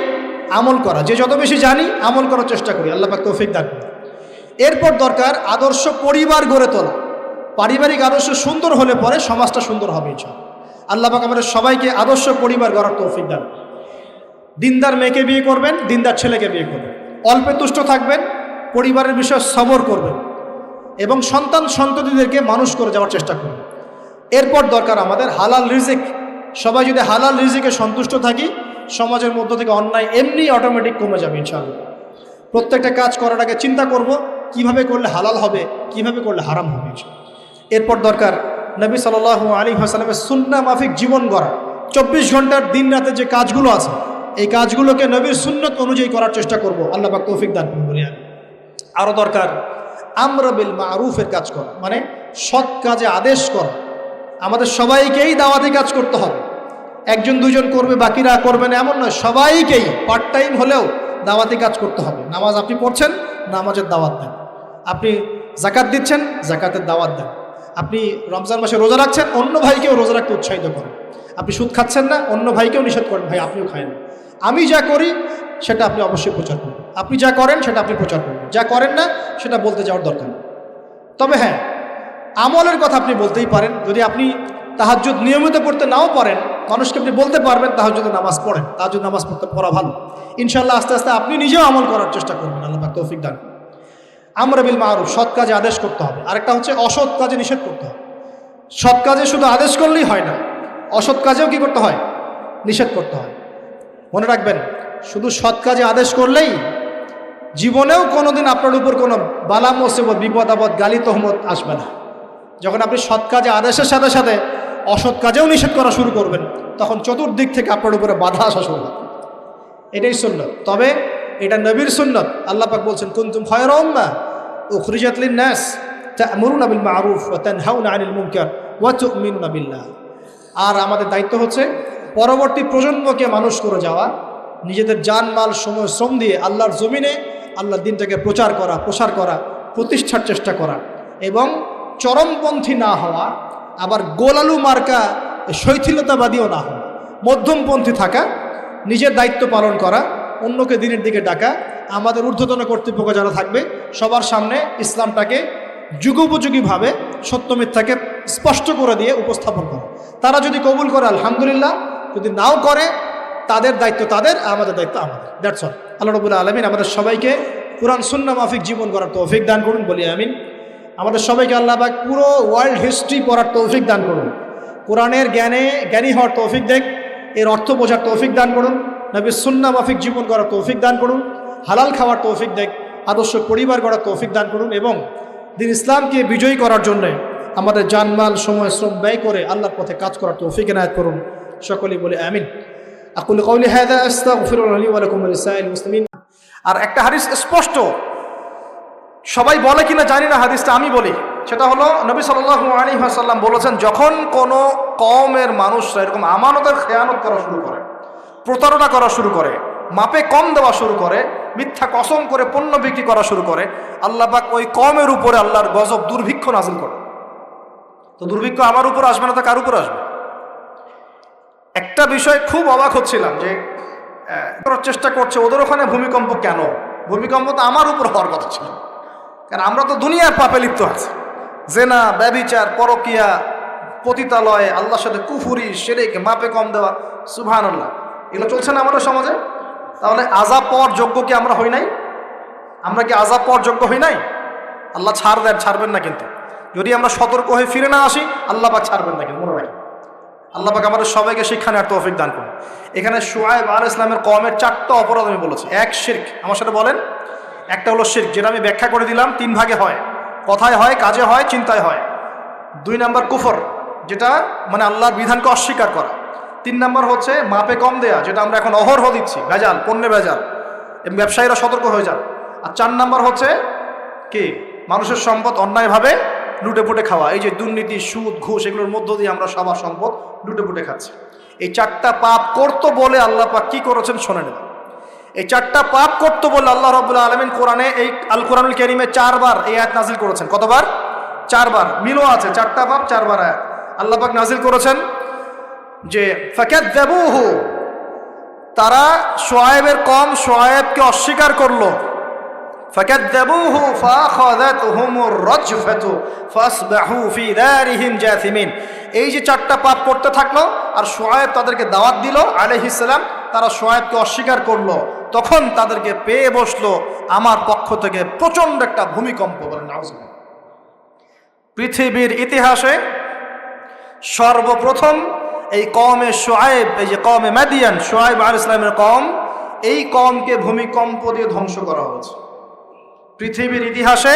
আমল করা, যে যত বেশি জানি আমল করার চেষ্টা করি, আল্লাহ পাক তৌফিক দান করুন। এরপর দরকার আদর্শ পরিবার গড়ে তোলা। পারিবারিক আদর্শ সুন্দর হলে পরে সমাজটা সুন্দর হবে ইনশাআল্লাহ। আল্লাহ পাক আমাদের সবাইকে আদর্শ পরিবার গড়ার তৌফিক দান করুন। দিনদার মেয়েকে বিয়ে করবেন, দিনদার ছেলেকে বিয়ে করবেন, অল্পে তুষ্ট থাকবেন, পরিবারের বিষয়ে সবর করবেন এবং সন্ততিদেরকে মানুষ করে যাওয়ার চেষ্টা করবেন। এরপর দরকার আমাদের হালাল রিজিক। সবাই যদি হালাল রিজিকে সন্তুষ্ট থাকি, সমাজের মধ্য থেকে অন্যায় এমনি অটোমেটিক কমে যাবে ইনশাআল্লাহ। প্রত্যেকটা কাজ করার আগে চিন্তা করব কিভাবে করলে হালাল হবে, কিভাবে করলে হারাম হবে। এরপর দরকার নবী সাল্লাল্লাহু আলাইহি ওয়াসাল্লামের সুন্নাহ মাফিক জীবন গড়া। 24 ঘন্টার দিন রাতে যে কাজগুলো আছে, এই কাজগুলোকে নবীর সুন্নত অনুযায়ী করার চেষ্টা করব, আল্লাহ পাক তৌফিক দান করুন বলি। আরও দরকার আমর বিল মারুফের কাজ করা, মানে সৎ কাজে আদেশ করা। আমাদের সবাইকেই দাওয়াতি কাজ করতে হবে। একজন দুজন করবে, বাকিরা করবে না এমন নয়, সবাইকেই পার্ট টাইম হলেও দাওয়াতি কাজ করতে হবে। নামাজ আপনি পড়ছেন, নামাজের দাওয়াত দেন। আপনি জাকাত দিচ্ছেন, জাকাতের দাওয়াত দেন। আপনি রমজান মাসে রোজা রাখছেন, অন্য ভাইকেও রোজা রাখতে উৎসাহিত করেন। আপনি সুদ খাচ্ছেন না, অন্য ভাইকেও নিষেধ করেন, ভাই আপনিও খায় না। আমি যা করি সেটা আপনি অবশ্যই প্রচার করবেন, আপনি যা করেন সেটা আপনি প্রচার করবেন, যা করেন না সেটা বলতে যাওয়ার দরকার নেই। তবে হ্যাঁ, আমলের কথা আপনি বলতেই পারেন। যদি আপনি তাহাজ্জুদ নিয়মিত পড়তে নাও পারেন, মানুষকে আপনি বলতে পারবেন তাহাজ্জুদ নামাজ পড়েন, তাহাজ্জুদ নামাজ পড়া ভালো। ইনশাআল্লাহ আস্তে আস্তে আপনি নিজেও আমল করার চেষ্টা করবেন, আল্লাহ পাক তৌফিক দান। আমর বিল মারুফ, সৎ কাজে আদেশ করতে হবে। আরেকটা হচ্ছে অসৎ কাজে নিষেধ করতে হবে। সৎ কাজে শুধু আদেশ করলেই হয় না, অসৎ কাজেও কি করতে হয়? নিষেধ করতে হয়। মনে রাখবেন, শুধু সৎ কাজে আদেশ করলেই জীবনেও কোনোদিন আপনার উপর কোনো বালা মুসিবত, বিপদ আপদ, গালি তহমত আসবে না। যখন আপনি সৎ কাজে আদেশের সাথে সাথে অসৎ কাজেও নিষেধ করা শুরু করবেন, তখন চতুর্দিক থেকে আপনার উপরে বাধা আসা শুরু হবে। এটাই সুন্নত। তবে এটা নবীর সুন্নত। আল্লাহ পাক বলছেন, কুনতুম খায়রা উম্মাহ উখরিজাত লিন-নাস তা'মুরুনা বিল মা'রুফ ওয়া তানহাউনা আনিল মুনকার ওয়া তু'মিনুনা বিল্লাহ। আর আমাদের দায়িত্ব হচ্ছে পরবর্তী প্রজন্মকে মানুষ করে যাওয়া, নিজেদের জানমাল সময় শ্রম দিয়ে আল্লাহর জমিনে আল্লাহর দিনটাকে প্রচার করা, প্রসার করা, প্রতিষ্ঠার চেষ্টা করা, এবং চরমপন্থী না হওয়া, আবার গোলালু মার্কা শৈথিলতাবাদীও না হওয়া, মধ্যমপন্থী থাকা, নিজের দায়িত্ব পালন করা, অন্যকে দিনের দিকে ডাকা। আমাদের ঊর্ধ্বতন কর্তৃপক্ষ যারা থাকবে সবার সামনে ইসলামটাকে যুগোপযোগীভাবে সত্য মিথ্যাকে স্পষ্ট করে দিয়ে উপস্থাপন করা। তারা যদি কবুল করে আলহামদুলিল্লাহ, যদি নাও করে তাদের দায়িত্ব তাদের, আমাদের দায়িত্ব আমাদের। That's all. আল্লাহ রাব্বুল আলামিন আমাদের সবাইকে কুরআন সুন্নাহ মাফিক জীবন করার তৌফিক দান করুন, বলি আমিন। আমাদের সবাইকে আল্লাহ পাক পুরো ওয়ার্ল্ড হিস্ট্রি পড়ার তৌফিক দান করুন, কোরআনের জ্ঞানী হওয়ার তৌফিক দেখ, এর অর্থ বোঝার তৌফিক দান করুন, নবীর সুন্নাহ মাফিক জীবন করার তৌফিক দান করুন, হালাল খাওয়ার তৌফিক দেখ, আদর্শ পরিবার গড়ার তৌফিক দান করুন, এবং দিন ইসলামকে বিজয়ী করার জন্য আমাদের জানমাল সময় শ্রম ব্যয় করে আল্লাহর পথে কাজ করার তৌফিক এনায়েত করুন। সকলেই বলে আমিন। আকুলু কাউলি হাযা আস্তাগফিরুল্লাহ লি ওয়া লাকুম ওয়া লিসাইরিল মুসলিমিন। আর একটা হাদিস স্পষ্ট, সবাই বলে কিনা জানি না, হাদিসটা আমি বলি। সেটা হলো, নবী সাল্লাল্লাহু আলাইহি ওয়াসাল্লাম বলেছেন, যখন কোনো কওমের মানুষরা এরকম আমানতের খেয়ানত করা শুরু করে, প্রতারণা করা শুরু করে, মাপে কম দেওয়া শুরু করে, মিথ্যা কসম করে পণ্য বিক্রি করা শুরু করে, আল্লাহ পাক ওই কওমের উপরে আল্লাহর গজব, দুর্ভিক্ষ নাযিল করে। তো দুর্ভিক্ষ আমার উপর আসবে না তো কার উপর আসবে? একটা বিষয় খুব অবাক হচ্ছিলাম যে করার চেষ্টা করছে, ওদের ওখানে ভূমিকম্প কেন? ভূমিকম্প তো আমার উপর হওয়ার কথা ছিল, কারণ আমরা তো দুনিয়ার পাপে লিপ্ত আছি। জেনা, ব্যভিচার, পরকিয়া, পতিতালয়, আল্লাহর সাথে কুফুরি, শিরক, মাপে কম দেওয়া, সুবহানাল্লাহ, এগুলো চলছে না আমাদের সমাজে। তাহলে আযাব পাওয়ার যোগ্য কি আমরা হই নাই? আমরা কি আযাব পাওয়ার যোগ্য হই নাই? আল্লাহ ছাড়বেন না, কিন্তু যদি আমরা সতর্ক হয়ে ফিরে না আসি আল্লাহ পাক ছাড়বেন না, কিন্তু মনে রাখি। আল্লাহ পাক আমাদের সবাইকে শিক্ষা নেওয়ার তৌফিক দান করুন। এখানে শুআয়ব আলাইহিস সালামের কওমের 4টা অপরাধ আমি বলেছি। এক, শিরক। আমার সাথে বলেন। একটা হলো শিরক, যেটা আমি ব্যাখ্যা করে দিলাম, 3 ভাগে হয়, কথায় হয়, কাজে হয়, চিন্তায় হয়। 2 নাম্বার কুফর, যেটা মানে আল্লাহর বিধানকে অস্বীকার করা। 3 নাম্বার হচ্ছে মাপে কম দেয়া, যেটা আমরা এখন অহরহ দিচ্ছি, ভেজাল, পণ্যে ভেজাল, এবং ব্যবসায়ীরা সতর্ক হয়ে যান। আর 4 নাম্বার হচ্ছে কি? মানুষের সম্পদ অন্যায়ভাবে লুটে পুটে খাওয়া। এই যে দুর্নীতি, সুদ, ঘুষ, এগুলোর মধ্য দিয়ে আমরা সবার সম্পদ লুটে পুটে খাচ্ছি। এই 4টা পাপ করতো বলে আল্লাহ পাক কি করেছেন শোনেন। এই 4টা পাপ করতো বলে আল্লাহ রাব্বুল আলামিন কোরআনে, এই আল কোরআনুল কারীমে 4 বার এই আয়াত নাজিল করেছেন। কতবার? 4 বার। মিলও আছে, 4টা পাপ 4 বার আয়াত আল্লাহ পাক নাজিল করেছেন। যে ফাকাযযাবুহু, তারা শুআয়বের কওম শুআয়বকে অস্বীকার করলো। ফাকাযযাবুহু ফাআখাযাতহুমুর রাজফাতু ফাসবাহু ফি দারিহিম জাসিমিন। এই যে 4টা পাপ করতে থাকলো, আর শুআয়ব তাদেরকে দাওয়াত দিল আলাইহিস সালাম, তারা শুআয়বকে অস্বীকার করলো, তখন তাদেরকে পেয়ে বসলো আমার পক্ষ থেকে প্রচন্ড একটা ভূমিকম্প। বলেন নাউজুবিল্লাহ। পৃথিবীর ইতিহাসে সর্বপ্রথম এই কওমে শুআয়ব, এই যে কওমে মাদিয়ান, শুআয়ব আলাইহিস সালামের কওম, এই কওমকে ভূমিকম্প দিয়ে ধ্বংস করা হয়েছে। পৃথিবীর ইতিহাসে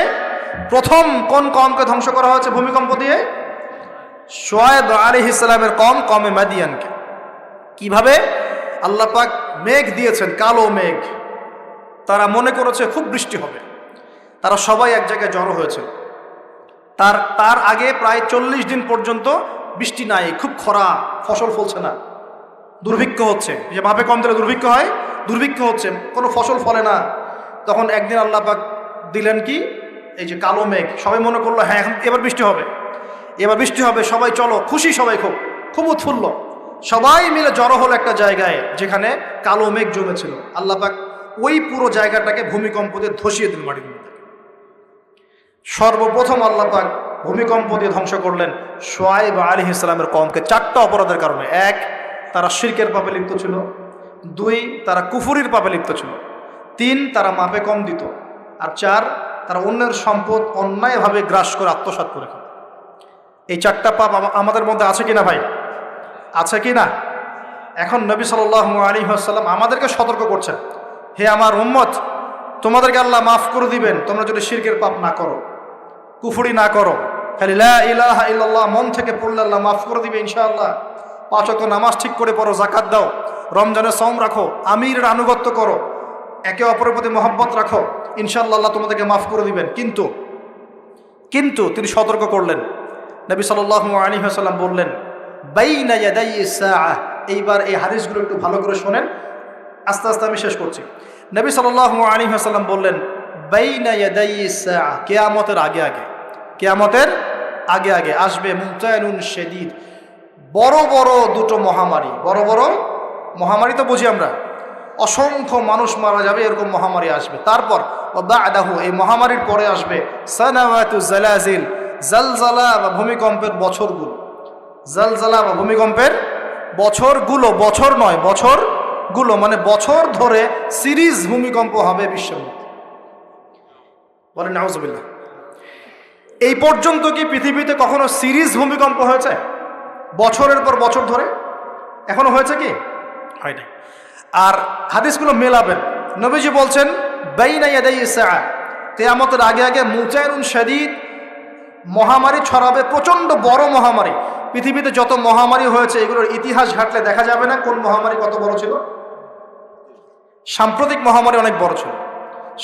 প্রথম কোন কওমকে ধ্বংস করা হয়েছে ভূমিকম্প দিয়ে? শুআয়ব আলাইহিস সালামের কওম, কওমে মাদিয়ানকে। কিভাবে? আল্লাহ পাক মেঘ দিয়েছেন, কালো মেঘ। তারা মনে করেছে খুব বৃষ্টি হবে, তারা সবাই এক জায়গায় জড়ো হয়েছিল। তার আগে প্রায় 40 দিন পর্যন্ত বৃষ্টি নাই, খুব খরা, ফসল ফলছে না, দুর্ভিক্ষ হচ্ছে। যে মাপে কম দিলে দুর্ভিক্ষ হয়, দুর্ভিক্ষ হচ্ছে, কোনো ফসল ফলে না। তখন একদিন আল্লাহ পাক দিলেন কি? এই যে কালো মেঘ। সবাই মনে করলো হ্যাঁ এখন এবার বৃষ্টি হবে, এবার বৃষ্টি হবে, সবাই চলো, খুশি, সবাই খুব উৎফুল্ল। সবাই মিলে জড়ো হলো একটা জায়গায় যেখানে কালো মেঘ জমেছিল। আল্লাহ পাক ওই পুরো জায়গাটাকে ভূমিকম্প দিয়ে ধসিয়ে দিল মাটির মধ্যে। সর্বপ্রথম আল্লাহ পাক ভূমিকম্প দিয়ে ধ্বংস করলেন শুআয়ব আলাইহিস সালামের কওমকে 4টা অপরাধের কারণে। 1, তারা শিরকের পাপে লিপ্ত ছিল, 2 তারা কুফুরির পাপে লিপ্ত ছিল, 3 তারা মাপে কম দিত, আর 4 তারা অন্যের সম্পদ অন্যায়ভাবে গ্রাস করে আত্মসাৎ করে খেত। এই 4টা পাপ আমাদের মধ্যে আছে কিনা ভাই? আছে কি না? এখন নবী সাল্লাল্লাহু আলাইহি ওয়াসাল্লাম আমাদেরকে সতর্ক করছেন, হে আমার উম্মত, তোমাদেরকে আল্লাহ মাফ করে দিবেন তোমরা যদি শিরকের পাপ না করো, কুফরি না করো, খালি লা ইলাহা ইল্লাল্লাহ মন থেকে পড়লে আল্লাহ মাফ করে দিবে ইনশাআল্লাহ। 5 ওয়াক্ত নামাজ ঠিক করে পড়ো, জাকাত দাও, রমজানের সওম রাখো, আমিরের আনুগত্য করো, একে অপরের প্রতি মহব্বত রাখো, ইনশাআল্লাহ আল্লাহ তোমাদেরকে মাফ করে দিবেন। কিন্তু তিনি সতর্ক করলেন। নবী সাল্লাল্লাহু আলাইহি ওয়াসাল্লাম বললেন, বাইনা ইয়াদাই সাআহ। এইবার এই হাদিসগুলো একটু ভালো করে শোনেন, আস্তে আস্তে আমি শেষ করছি। নবী সাল্লাল্লাহু আলাইহি ওয়াসাল্লাম বললেন, বাইনা ইয়াদাই সাআহ, কিয়ামতের আগে আগে, কিয়ামতের আগে আগে আসবে মুতায়নুন শাদীদ, বড় বড় দুটো মহামারী। বড় বড় মহামারী তো বুঝি আমরা, অসংখ্য মানুষ মারা যাবে এরকম মহামারী আসবে। তারপর বাদাহু, এই মহামারীর পরে আসবে সানাওয়াতু জালাজিল, জালজালা বা ভূমিকম্পের বছরগুলো। জালজালা বা ভূমিকম্পের বছরগুলো, বছর নয় বছরগুলো, মানে বছর ধরে সিরিজ ভূমিকম্প হবে বিশ্বের মধ্যে। বলেন নাউজুবিল্লাহ। এই পর্যন্ত কি পৃথিবীতে কখনো সিরিজ ভূমিকম্প হয়েছে বছরের পর বছর ধরে? এখনো হয়েছে কি? হয় নাই। আর হাদিসগুলো মেলাবেন। নবীজি বলছেন বাইনা ইয়াদাই সাআহ, কিয়ামতের আগে আগে মুতায়নুন শাদীদ, মহামারী ছড়াবে, প্রচণ্ড বড় মহামারী। পৃথিবীতে যত মহামারী হয়েছে এগুলোর ইতিহাস ঘাটলে দেখা যাবে না কোন মহামারী কত বড় ছিল। সাম্প্রতিক মহামারী অনেক বড় ছিল।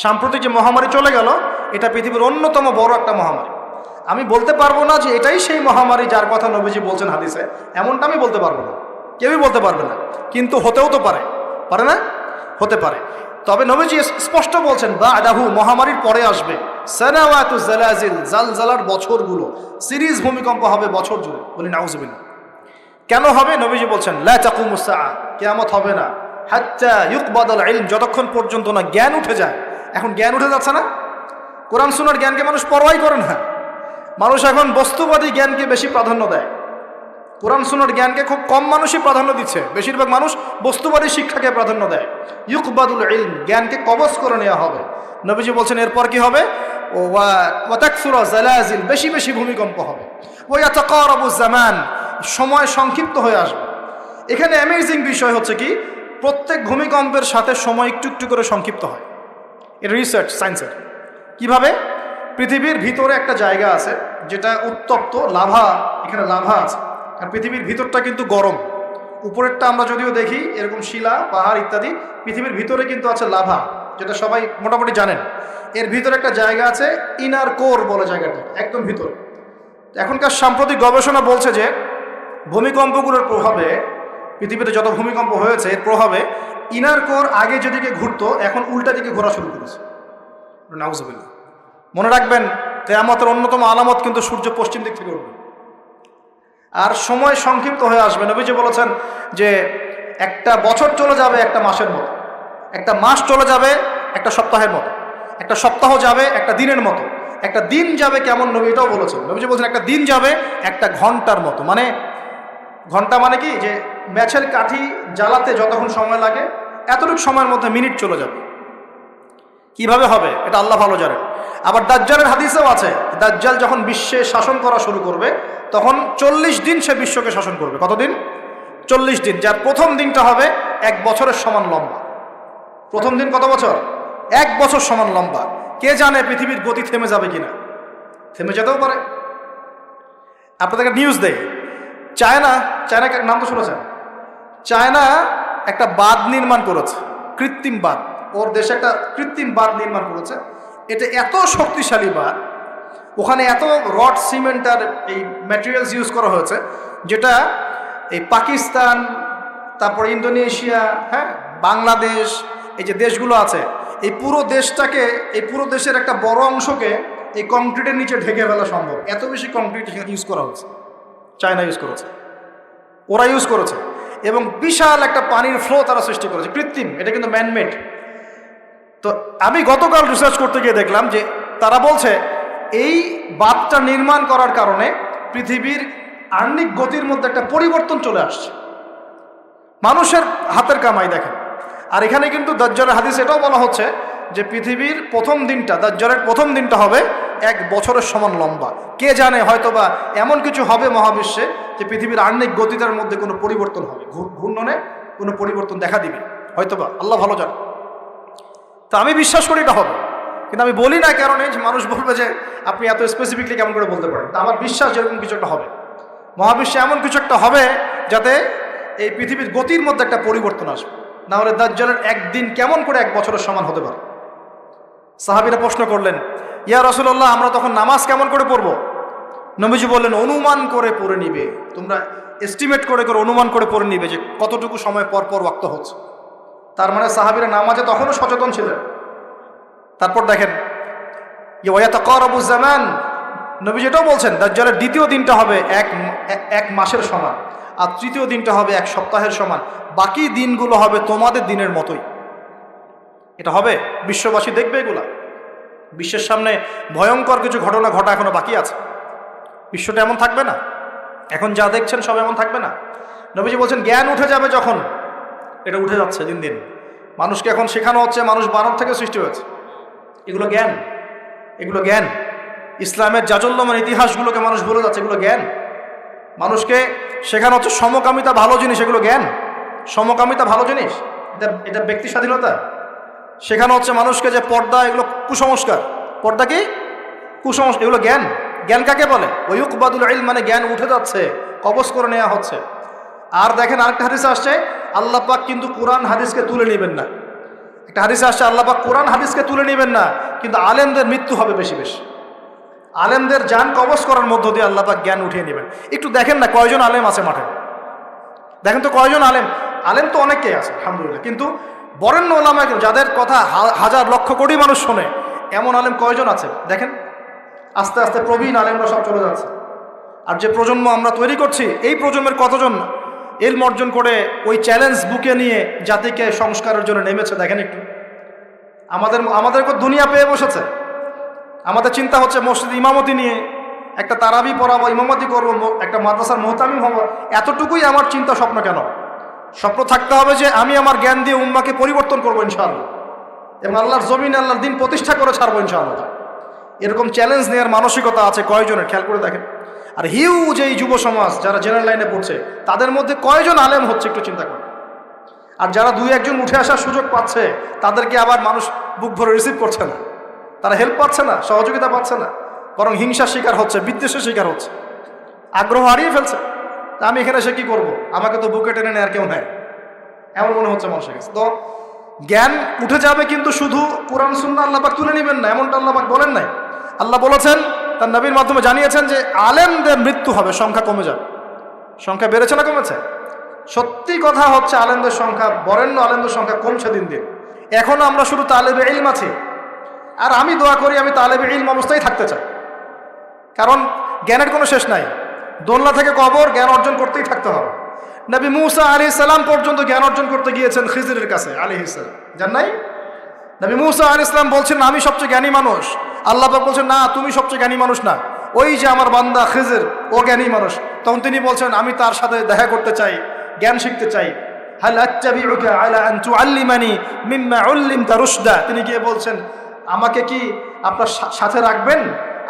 সাম্প্রতিক যে মহামারী চলে গেল এটা পৃথিবীর অন্যতম বড় একটা মহামারী। আমি বলতে পারবো না যে এটাই সেই মহামারী যার কথা নবীজি বলছেন হাদিসে, এমনটা আমি বলতে পারবো না, কেউই বলতে পারবে না। কিন্তু হতেও তো পারে, পারে না? হতে পারে। তবে নবীজি স্পষ্ট বলছেন বাদাহু, মহামারীর পরে আসবে সানাওয়াতু জালাজিল, জালজালার বছরগুলো, সিরিজ ভূমিকম্প হবে বছর জুড়ে। বলি নাউজুবিল্লাহ। কেন হবে? নবীজি বলছেন লা তাকুমুস সাআহ, কিয়ামত হবে না হাত্তা ইউকবাদাল ইলম, যতক্ষণ পর্যন্ত না জ্ঞান উঠে যায়। এখন জ্ঞান উঠে যাচ্ছে না, কোরআন সুন্নাহর জ্ঞানকে মানুষ পরোয়াই করে না। মানুষ এখন বস্তুবাদী জ্ঞানকে বেশি প্রাধান্য দেয়, কোরআন সুন্নাহর জ্ঞানকে খুব কম মানুষই প্রাধান্য দিচ্ছে। বেশিরভাগ মানুষ বস্তুবাদী শিক্ষাকে প্রাধান্য দেয়। ইউকবাদুল ইলম, জ্ঞানকে কবজ করে নেওয়া হবে। নবীজি বলছেন এরপর কি হবে? ওয়া তাকসুরা জালাজিল, বেশি বেশি ভূমিকম্প হবে। ওয়া ইয়াতাকারাবু জামান, সময় সংক্ষিপ্ত হয়ে আসবে। এখানে অ্যামেজিং বিষয় হচ্ছে কি, প্রত্যেক ভূমিকম্পের সাথে সময় একটু একটু করে সংক্ষিপ্ত হয়। এটা রিসার্চ সায়েন্সের। কিভাবে? পৃথিবীর ভিতরে একটা জায়গা আছে যেটা উত্তপ্ত, লাভা, এখানে লাভা আছে। আর পৃথিবীর ভিতরটা কিন্তু গরম। উপরেরটা আমরা যদিও দেখি এরকম শিলা, পাহাড় ইত্যাদি, পৃথিবীর ভিতরে কিন্তু আছে লাভা, যেটা সবাই মোটামুটি জানেন। এর ভিতরে একটা জায়গা আছে, ইনার কোর বলে জায়গাটা, একদম ভিতরে। এখনকার সাম্প্রতিক গবেষণা বলছে যে ভূমিকম্পগুলোর প্রভাবে, পৃথিবীতে যত ভূমিকম্প হয়েছে এর প্রভাবে ইনার কোর আগে যেদিকে ঘুরতো এখন উল্টা দিকে ঘোরা শুরু করেছে। নাউজুবিল্লাহ। মনে রাখবেন কিয়ামতের অন্যতম আলামত কিন্তু সূর্য পশ্চিম দিক থেকে উঠবে আর সময় সংক্ষিপ্ত হয়ে আসবে। নবীজি বলেছেন যে একটা বছর চলে যাবে একটা মাসের মতো, একটা মাস চলে যাবে একটা সপ্তাহের মতো, একটা সপ্তাহ যাবে একটা দিনের মতো, একটা দিন যাবে কেমন, নবী এটাও বলেছেন। নবীজি বলছেন একটা দিন যাবে একটা ঘন্টার মতো। মানে ঘন্টা মানে কি, যে ম্যাচের কাঠি জ্বালাতে যতক্ষণ সময় লাগে এতটুকু সময়ের মধ্যে মিনিট চলে যাবে। কিভাবে হবে এটা আল্লাহ ভালো জানেন। আবার দাজ্জালের হাদিসেও আছে, দাজ্জাল যখন বিশ্বে শাসন করা শুরু করবে তখন 40 দিন সে বিশ্বকে শাসন করবে। কতদিন? 40 দিন। যার প্রথম দিনটা হবে 1 বছরের সমান লম্বা। প্রথম দিন কত বছর? 1 বছর সমান লম্বা। কে জানে পৃথিবীর গতি থেমে যাবে কিনা, থেমে যেতেও পারে। আপনাদেরকে নিউজ দেয়, চায়না নাম তো শুনেছেন, চায়না একটা বাঁধ নির্মাণ করেছে, কৃত্রিম বাঁধ। ওর দেশে একটা কৃত্রিম বাঁধ নির্মাণ করেছে। এটা এত শক্তিশালী বাঁধ, ওখানে এত রড সিমেন্ট আর এই ম্যাটেরিয়ালস ইউজ করা হয়েছে যেটা এই পাকিস্তান, তারপর ইন্দোনেশিয়া, হ্যাঁ, বাংলাদেশ, এই যে দেশগুলো আছে, এই পুরো দেশটাকে, এই পুরো দেশের একটা বড় অংশকে এই কংক্রিটের নিচে ঢেকে ফেলা সম্ভব। এত বেশি কংক্রিট ইউজ করা হয়েছে। চায়না ইউজ করেছে, ওরা ইউজ করেছে, এবং বিশাল একটা পানির ফ্লো তারা সৃষ্টি করেছে, কৃত্রিম। এটা কিন্তু ম্যানমেড। তো আমি গতকাল রিসার্চ করতে গিয়ে দেখলাম যে তারা বলছে এই বাঁধটা নির্মাণ করার কারণে পৃথিবীর আহ্নিক গতির মধ্যে একটা পরিবর্তন চলে আসছে। মানুষের হাতের কামাই দেখেন। আর এখানে কিন্তু দাজ্জালের হাদিস এটাও বলা হচ্ছে যে পৃথিবীর প্রথম দিনটা, দাজ্জালের প্রথম দিনটা হবে 1 বছরের সমান লম্বা। কে জানে, হয়তোবা এমন কিছু হবে মহাবিশ্বে যে পৃথিবীর আহ্নিক গতিটার মধ্যে কোনো পরিবর্তন হবে, ঘূর্ণনে কোনো পরিবর্তন দেখা দিবে, হয়তোবা, আল্লাহ ভালো জানে। তা আমি বিশ্বাস করি এটা হবে, কিন্তু আমি বলি না কারণে যে মানুষ বলবে যে আপনি এত স্পেসিফিকলি কেমন করে বলতে পারেন। তা আমার বিশ্বাস যেরকম কিছু একটা হবে, মহাবিশ্বে এমন কিছু একটা হবে যাতে এই পৃথিবীর গতির মধ্যে একটা পরিবর্তন আসবে। না হলে দাজ্জালের একদিন কেমন করে 1 বছরের সমান হতে পারে? সাহাবীরা প্রশ্ন করলেন, ইয়া রাসূলুল্লাহ, আমরা তখন নামাজ কেমন করে পড়ব? নবীজি বললেন, অনুমান করে পড়ে নিবে, তোমরা এস্টিমেট করে করে অনুমান করে পড়ে নিবে যে কতটুকু সময় পর পর ওয়াক্ত হচ্ছে। তার মানে সাহাবীরা নামাজে তখনও সচেতন ছিলেন। তারপর দেখেন, ইয়াতাকারাবু জামান, নবীজি এটাও বলছেন দাজ্জালের দ্বিতীয় দিনটা হবে এক মাসের সমান, আর তৃতীয় দিনটা হবে 1 সপ্তাহের সমান, বাকি দিনগুলো হবে তোমাদের দিনের মতোই। এটা হবে, বিশ্ববাসী দেখবে এগুলা। বিশ্বের সামনে ভয়ঙ্কর কিছু ঘটনা ঘটা এখনো বাকি আছে। বিশ্বটা এমন থাকবে না, এখন যা দেখছেন সব এমন থাকবে না। নবীজি বলছেন জ্ঞান উঠে যাবে যখন, এটা উঠে যাচ্ছে দিন দিন। মানুষকে এখন শেখানো হচ্ছে মানুষ বানর থেকে সৃষ্টি হয়েছে। এগুলো জ্ঞান, এগুলো জ্ঞান। ইসলামের জাজল্যমান ইতিহাসগুলোকে মানুষ ভুলে যাচ্ছে, এগুলো জ্ঞান। মানুষকে শেখানো হচ্ছে সমকামিতা ভালো জিনিস, এগুলো জ্ঞান। সমকামিতা ভালো জিনিস, এটা ব্যক্তি স্বাধীনতা। শেখানো হচ্ছে মানুষকে যে পর্দা এগুলো কুসংস্কার, পর্দা কি কুসংস্কার, এগুলো জ্ঞান। জ্ঞান কাকে বলে? ওয়ুকবাদুল ইলম, মানে জ্ঞান উঠে যাচ্ছে, কবজ করে নেওয়া হচ্ছে। আর দেখেন আরেকটা হাদিসে আসছে, আল্লাহ পাক কিন্তু কোরআন হাদিসকে তুলে নেবেন না। একটা হাদিসে আসছে আল্লাহ পাক কোরআন হাদিসকে তুলে নেবেন না, কিন্তু আলেমদের মৃত্যু হবে বেশি বেশি। আলেমদের জান কবজ করার মধ্য দিয়ে আল্লাহ পাক জ্ঞান উঠিয়ে নেবেন। একটু দেখেন না কয়জন আলেম আছে মাঠে, দেখেন তো কয়জন আলেম। আলেম তো অনেকেই আছে আলহামদুলিল্লাহ, কিন্তু বরেণ্য ওলামা যাদের কথা হাজার লক্ষ কোটি মানুষ শোনে, এমন আলেম কয়জন আছে দেখেন। আস্তে আস্তে প্রবীণ আলেমরা সব চলে যাচ্ছে। আর যে প্রজন্ম আমরা তৈরি করছি, এই প্রজন্মের কতজন ইলম অর্জন করে ওই চ্যালেঞ্জ বুকে নিয়ে জাতিকে সংস্কারের জন্য নেমেছে দেখেন একটু। আমাদেরকে দুনিয়া পেয়ে বসেছে। আমাদের চিন্তা হচ্ছে মসজিদ ইমামতি নিয়ে একটা তারাবি পড়াবো, ইমামতি করবো, একটা মাদ্রাসার মোহতামিম হব, এতটুকুই আমার চিন্তা স্বপ্ন। কেন? স্বপ্ন থাকতে হবে যে আমি আমার জ্ঞান দিয়ে উম্মাকে পরিবর্তন করবো ইনশাআল্লাহ, এবং আল্লাহর জমিনে আল্লাহর দিন প্রতিষ্ঠা করে ছাড়বো ইনশাআল্লাহ। এরকম চ্যালেঞ্জ নেওয়ার মানসিকতা আছে কয়জনের, খেয়াল করে দেখেন। আর হিউজ এই যুব সমাজ যারা জেনারেল লাইনে পড়ছে, তাদের মধ্যে কয়জন আলেম হচ্ছে একটু চিন্তা করেন। আর যারা 2-1 উঠে আসার সুযোগ পাচ্ছে, তাদেরকে আবার মানুষ বুক ভরে রিসিভ করছে না, তারা হেল্প পাচ্ছে না, সহযোগিতা পাচ্ছে না, বরং হিংসার শিকার হচ্ছে, বিদ্বেষের শিকার হচ্ছে, আগ্রহ হারিয়ে ফেলছে। তা আমি এখানে এসে কী করবো, আমাকে তো বুকে টেনে নেয় আর কেউ নেয়, এমন মনে হচ্ছে মানুষের কাছে। তো জ্ঞান উঠে যাবে, কিন্তু শুধু কোরআন সুন্নাহ আল্লাহ পাক তুলে নেবেন না, এমনটা আল্লাহ পাক বলেন নাই। আল্লাহ বলেছেন, তার নবীর মাধ্যমে জানিয়েছেন যে আলেমদের মৃত্যু হবে, সংখ্যা কমে যাবে। সংখ্যা বেড়েছে না কমেছে? সত্যি কথা হচ্ছে আলেমদের সংখ্যা, বরেণ্য আলেমদের সংখ্যা কমছে দিন দিন। এখনও আমরা শুধু তালেবে ইলম আছি। আর আমি দোয়া করি আমি তালেবে ইলম অবস্থায় থাকতে চাই, কারণ জ্ঞানের কোনো শেষ নাই। দোলনা থেকে কবর, জ্ঞান অর্জন করতেই থাকতে হবে। নবী মুসা আলাইহিস সালাম পর্যন্ত জ্ঞান অর্জন করতে গিয়েছেন খিজিরের কাছে আলাইহিস সালাম, জান নাই? নবী মুসা আলাইহিস সালাম বলছেন আমি সবচেয়ে জ্ঞানী মানুষ, আল্লাহ পাক বলছেন না, তুমি সবচেয়ে জ্ঞানী মানুষ না, ওই যে আমার বান্দা খিজির, ও জ্ঞানী মানুষ। তখন তিনি বলছেন আমি তার সাথে দেখা করতে চাই, জ্ঞান শিখতে চাই। হাল আত্তাবিউকা আলা আন তুআল্লিমানি মিম্মা উল্লিমতা রুশদা, তিনি গিয়ে বলছেন আমাকে কি আপনার সাথে রাখবেন,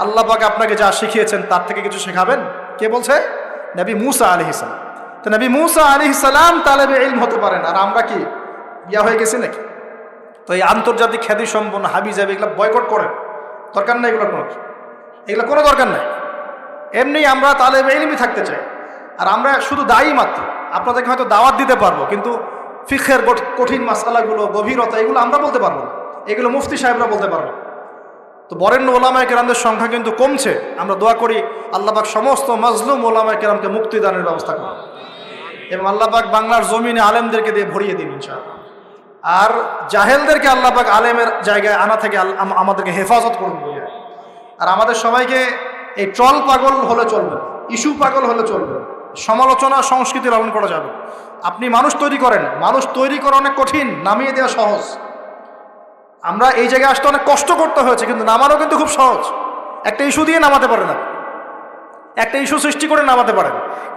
আল্লাহ পাক আপনাকে যা শিখিয়েছেন তার থেকে কিছু শেখাবেন? কে বলছে? নবী মুসা আলাইহিস সালাম। তো নবী মুসা আলাইহিস সালাম তালেবে ইলম হতে পারেন, আর আমরা কি ইয়া হয়ে গেছি নাকি? তো এই আন্তর্জাতিক খ্যাতি সম্পন্ন হাবি যাবে, এগুলো বয়কট করেন, দরকার নেই, এগুলো কোনো দরকার নাই। এমনি আমরা তালেবে ইলমই থাকতে চাই। আর আমরা শুধু দায়ী মাত্র, আপনাদেরকে হয়তো দাওয়াত দিতে পারবো, কিন্তু ফিকহের কঠিন মাসালাগুলো, গভীরতা, এগুলো আমরা বলতে পারবো না, এগুলো মুফতি সাহেবরা বলতে পারবে। তো বরেণ্য ওলামায়ে কেরামদের সংখ্যা কিন্তু কমছে। আমরা দোয়া করি আল্লাহ পাক সমস্ত মাজলুম ওলামায়ে কেরামকে মুক্তিদানের ব্যবস্থা করুন, এবং আল্লাহ পাক বাংলার জমিনে আলেমদেরকে দিয়ে ভরিয়ে দিন ইনশাআল্লাহ। আর জাহেলদেরকে আল্লাহ পাক আলেমের জায়গায় আনা থেকে আমাদেরকে হেফাজত করুন। আর আমাদের সবাইকে এই ট্রল পাগল হলে চলবে, ইস্যু পাগল হলে চলবে, সমালোচনা সংস্কৃতি লালন করা যাবে। আপনি মানুষ তৈরি করেন, মানুষ তৈরি করা অনেক কঠিন, নামিয়ে দেওয়া সহজ। আমরা এই জায়গায় আসতে অনেক কষ্ট করতে হয়েছে, কিন্তু নামানো কিন্তু খুব সহজ। একটা ইস্যু দিয়ে নামাতে পারে না, একটা ইস্যু সৃষ্টি করে নামাতে পারেন।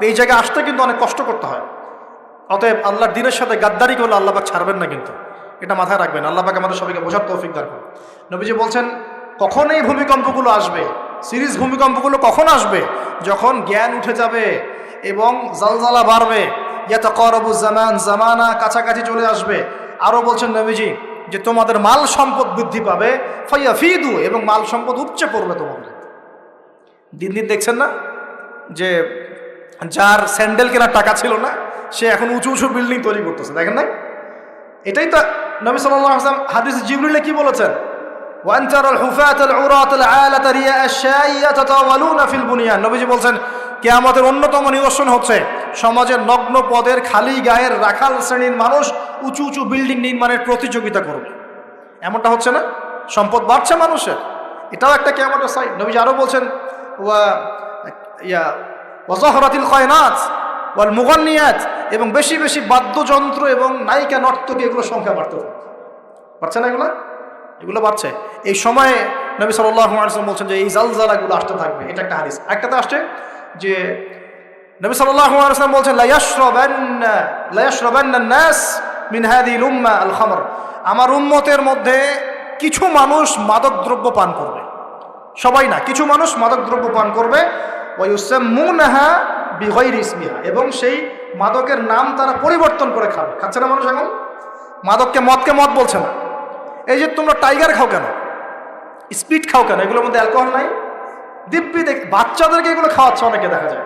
এই জায়গায় আসতে কিন্তু অনেক কষ্ট করতে হয়, অতএব আল্লাহর দিনের সাথে গাদ্দারি করলে আল্লাহ পাক ছাড়বেন না, কিন্তু এটা মাথায় রাখবেন। আল্লাহ পাক আমাদের সবাইকে বোঝার তৌফিক দান করুন। নবীজি বলছেন কখন এই ভূমিকম্পগুলো আসবে, সিরিজ ভূমিকম্পগুলো কখন আসবে? যখন জ্ঞান উঠে যাবে এবং জালজালা বাড়বে, ইয়াতাকারাবু জামান, জামানা কাছাকাছি চলে আসবে। আরও বলছেন নবীজি যে তোমাদের মাল সম্পদ বৃদ্ধি পাবে, ফায়াফিদু, এবং মাল সম্পদ উপচে পড়বে তোমাদের। দিন দিন দেখছেন না যে যার স্যান্ডেল কেনার টাকা ছিল না সে এখন উঁচু উঁচু বিল্ডিং তৈরি করতেছে, দেখেন না? এটাই তো নবী সাল্লাল্লাহু আলাইহি ওয়াসাল্লাম হাদিস জিবরিলে কি বলেছেন? ওয়ান তারাল হুফাতাল উরাতাল আলাতা রিয়া আশ-শাইয়া তাতাওয়ালুনা ফিল বুনিয়ান। নবীজি বলছেন কিয়ামতের অন্যতম নিদর্শন হচ্ছে সমাজের নগ্ন পদের খালি গায়ের রাখাল শ্রেণীর মানুষ উঁচু উঁচু বিল্ডিং নির্মাণের প্রতিযোগিতা করবে। এমনটা হচ্ছে না? সম্পদ বাড়ছে মানুষের, এটাও একটা কিয়ামতের সাইন। নবীজি আরও বলছেন ওয়াজাহরাতিল খায়নাত ওয়াল মুগান্নিয়াত, এবং বেশি বেশি বাদ্যযন্ত্র এবং নায়িকা নর্তকী এগুলোর সংখ্যা বাড়তে থাকবে। বাড়ছে না এগুলো বাড়ছে। এই সময়ে নবী সাল্লাল্লাহু আলাইহি ওয়াসাল্লাম বলছেন যে এই জালজালাগুলো আসতে থাকবে। এটা একটা হাদিস। একটাতে আসছে যে নবী সাল্লাল্লাহু আলাইহি ওয়াসাল্লাম বলছেন লা ইয়াশরাবান্না নাস মিন হাযিহিল উম্মাহ আল খামর, আমার উম্মতের মধ্যে কিছু মানুষ মাদকদ্রব্য পান করবে, সবাই না, কিছু মানুষ মাদকদ্রব্য পান করবে। ওয়া ইউসাম্মুনাহা বিগাইরি ইসমিহা, এবং সেই মাদকের নাম তারা পরিবর্তন করে খাবে। খাচ্ছে না মানুষ এখন? মদকে মদ বলছে না। এই যে তোমরা টাইগার খাও কেন, স্পিড খাও কেন, এগুলোর মধ্যে অ্যালকোহল নাই? দিব্যি বাচ্চাদেরকে এগুলো খাওয়াচ্ছে অনেকে, দেখা যায়।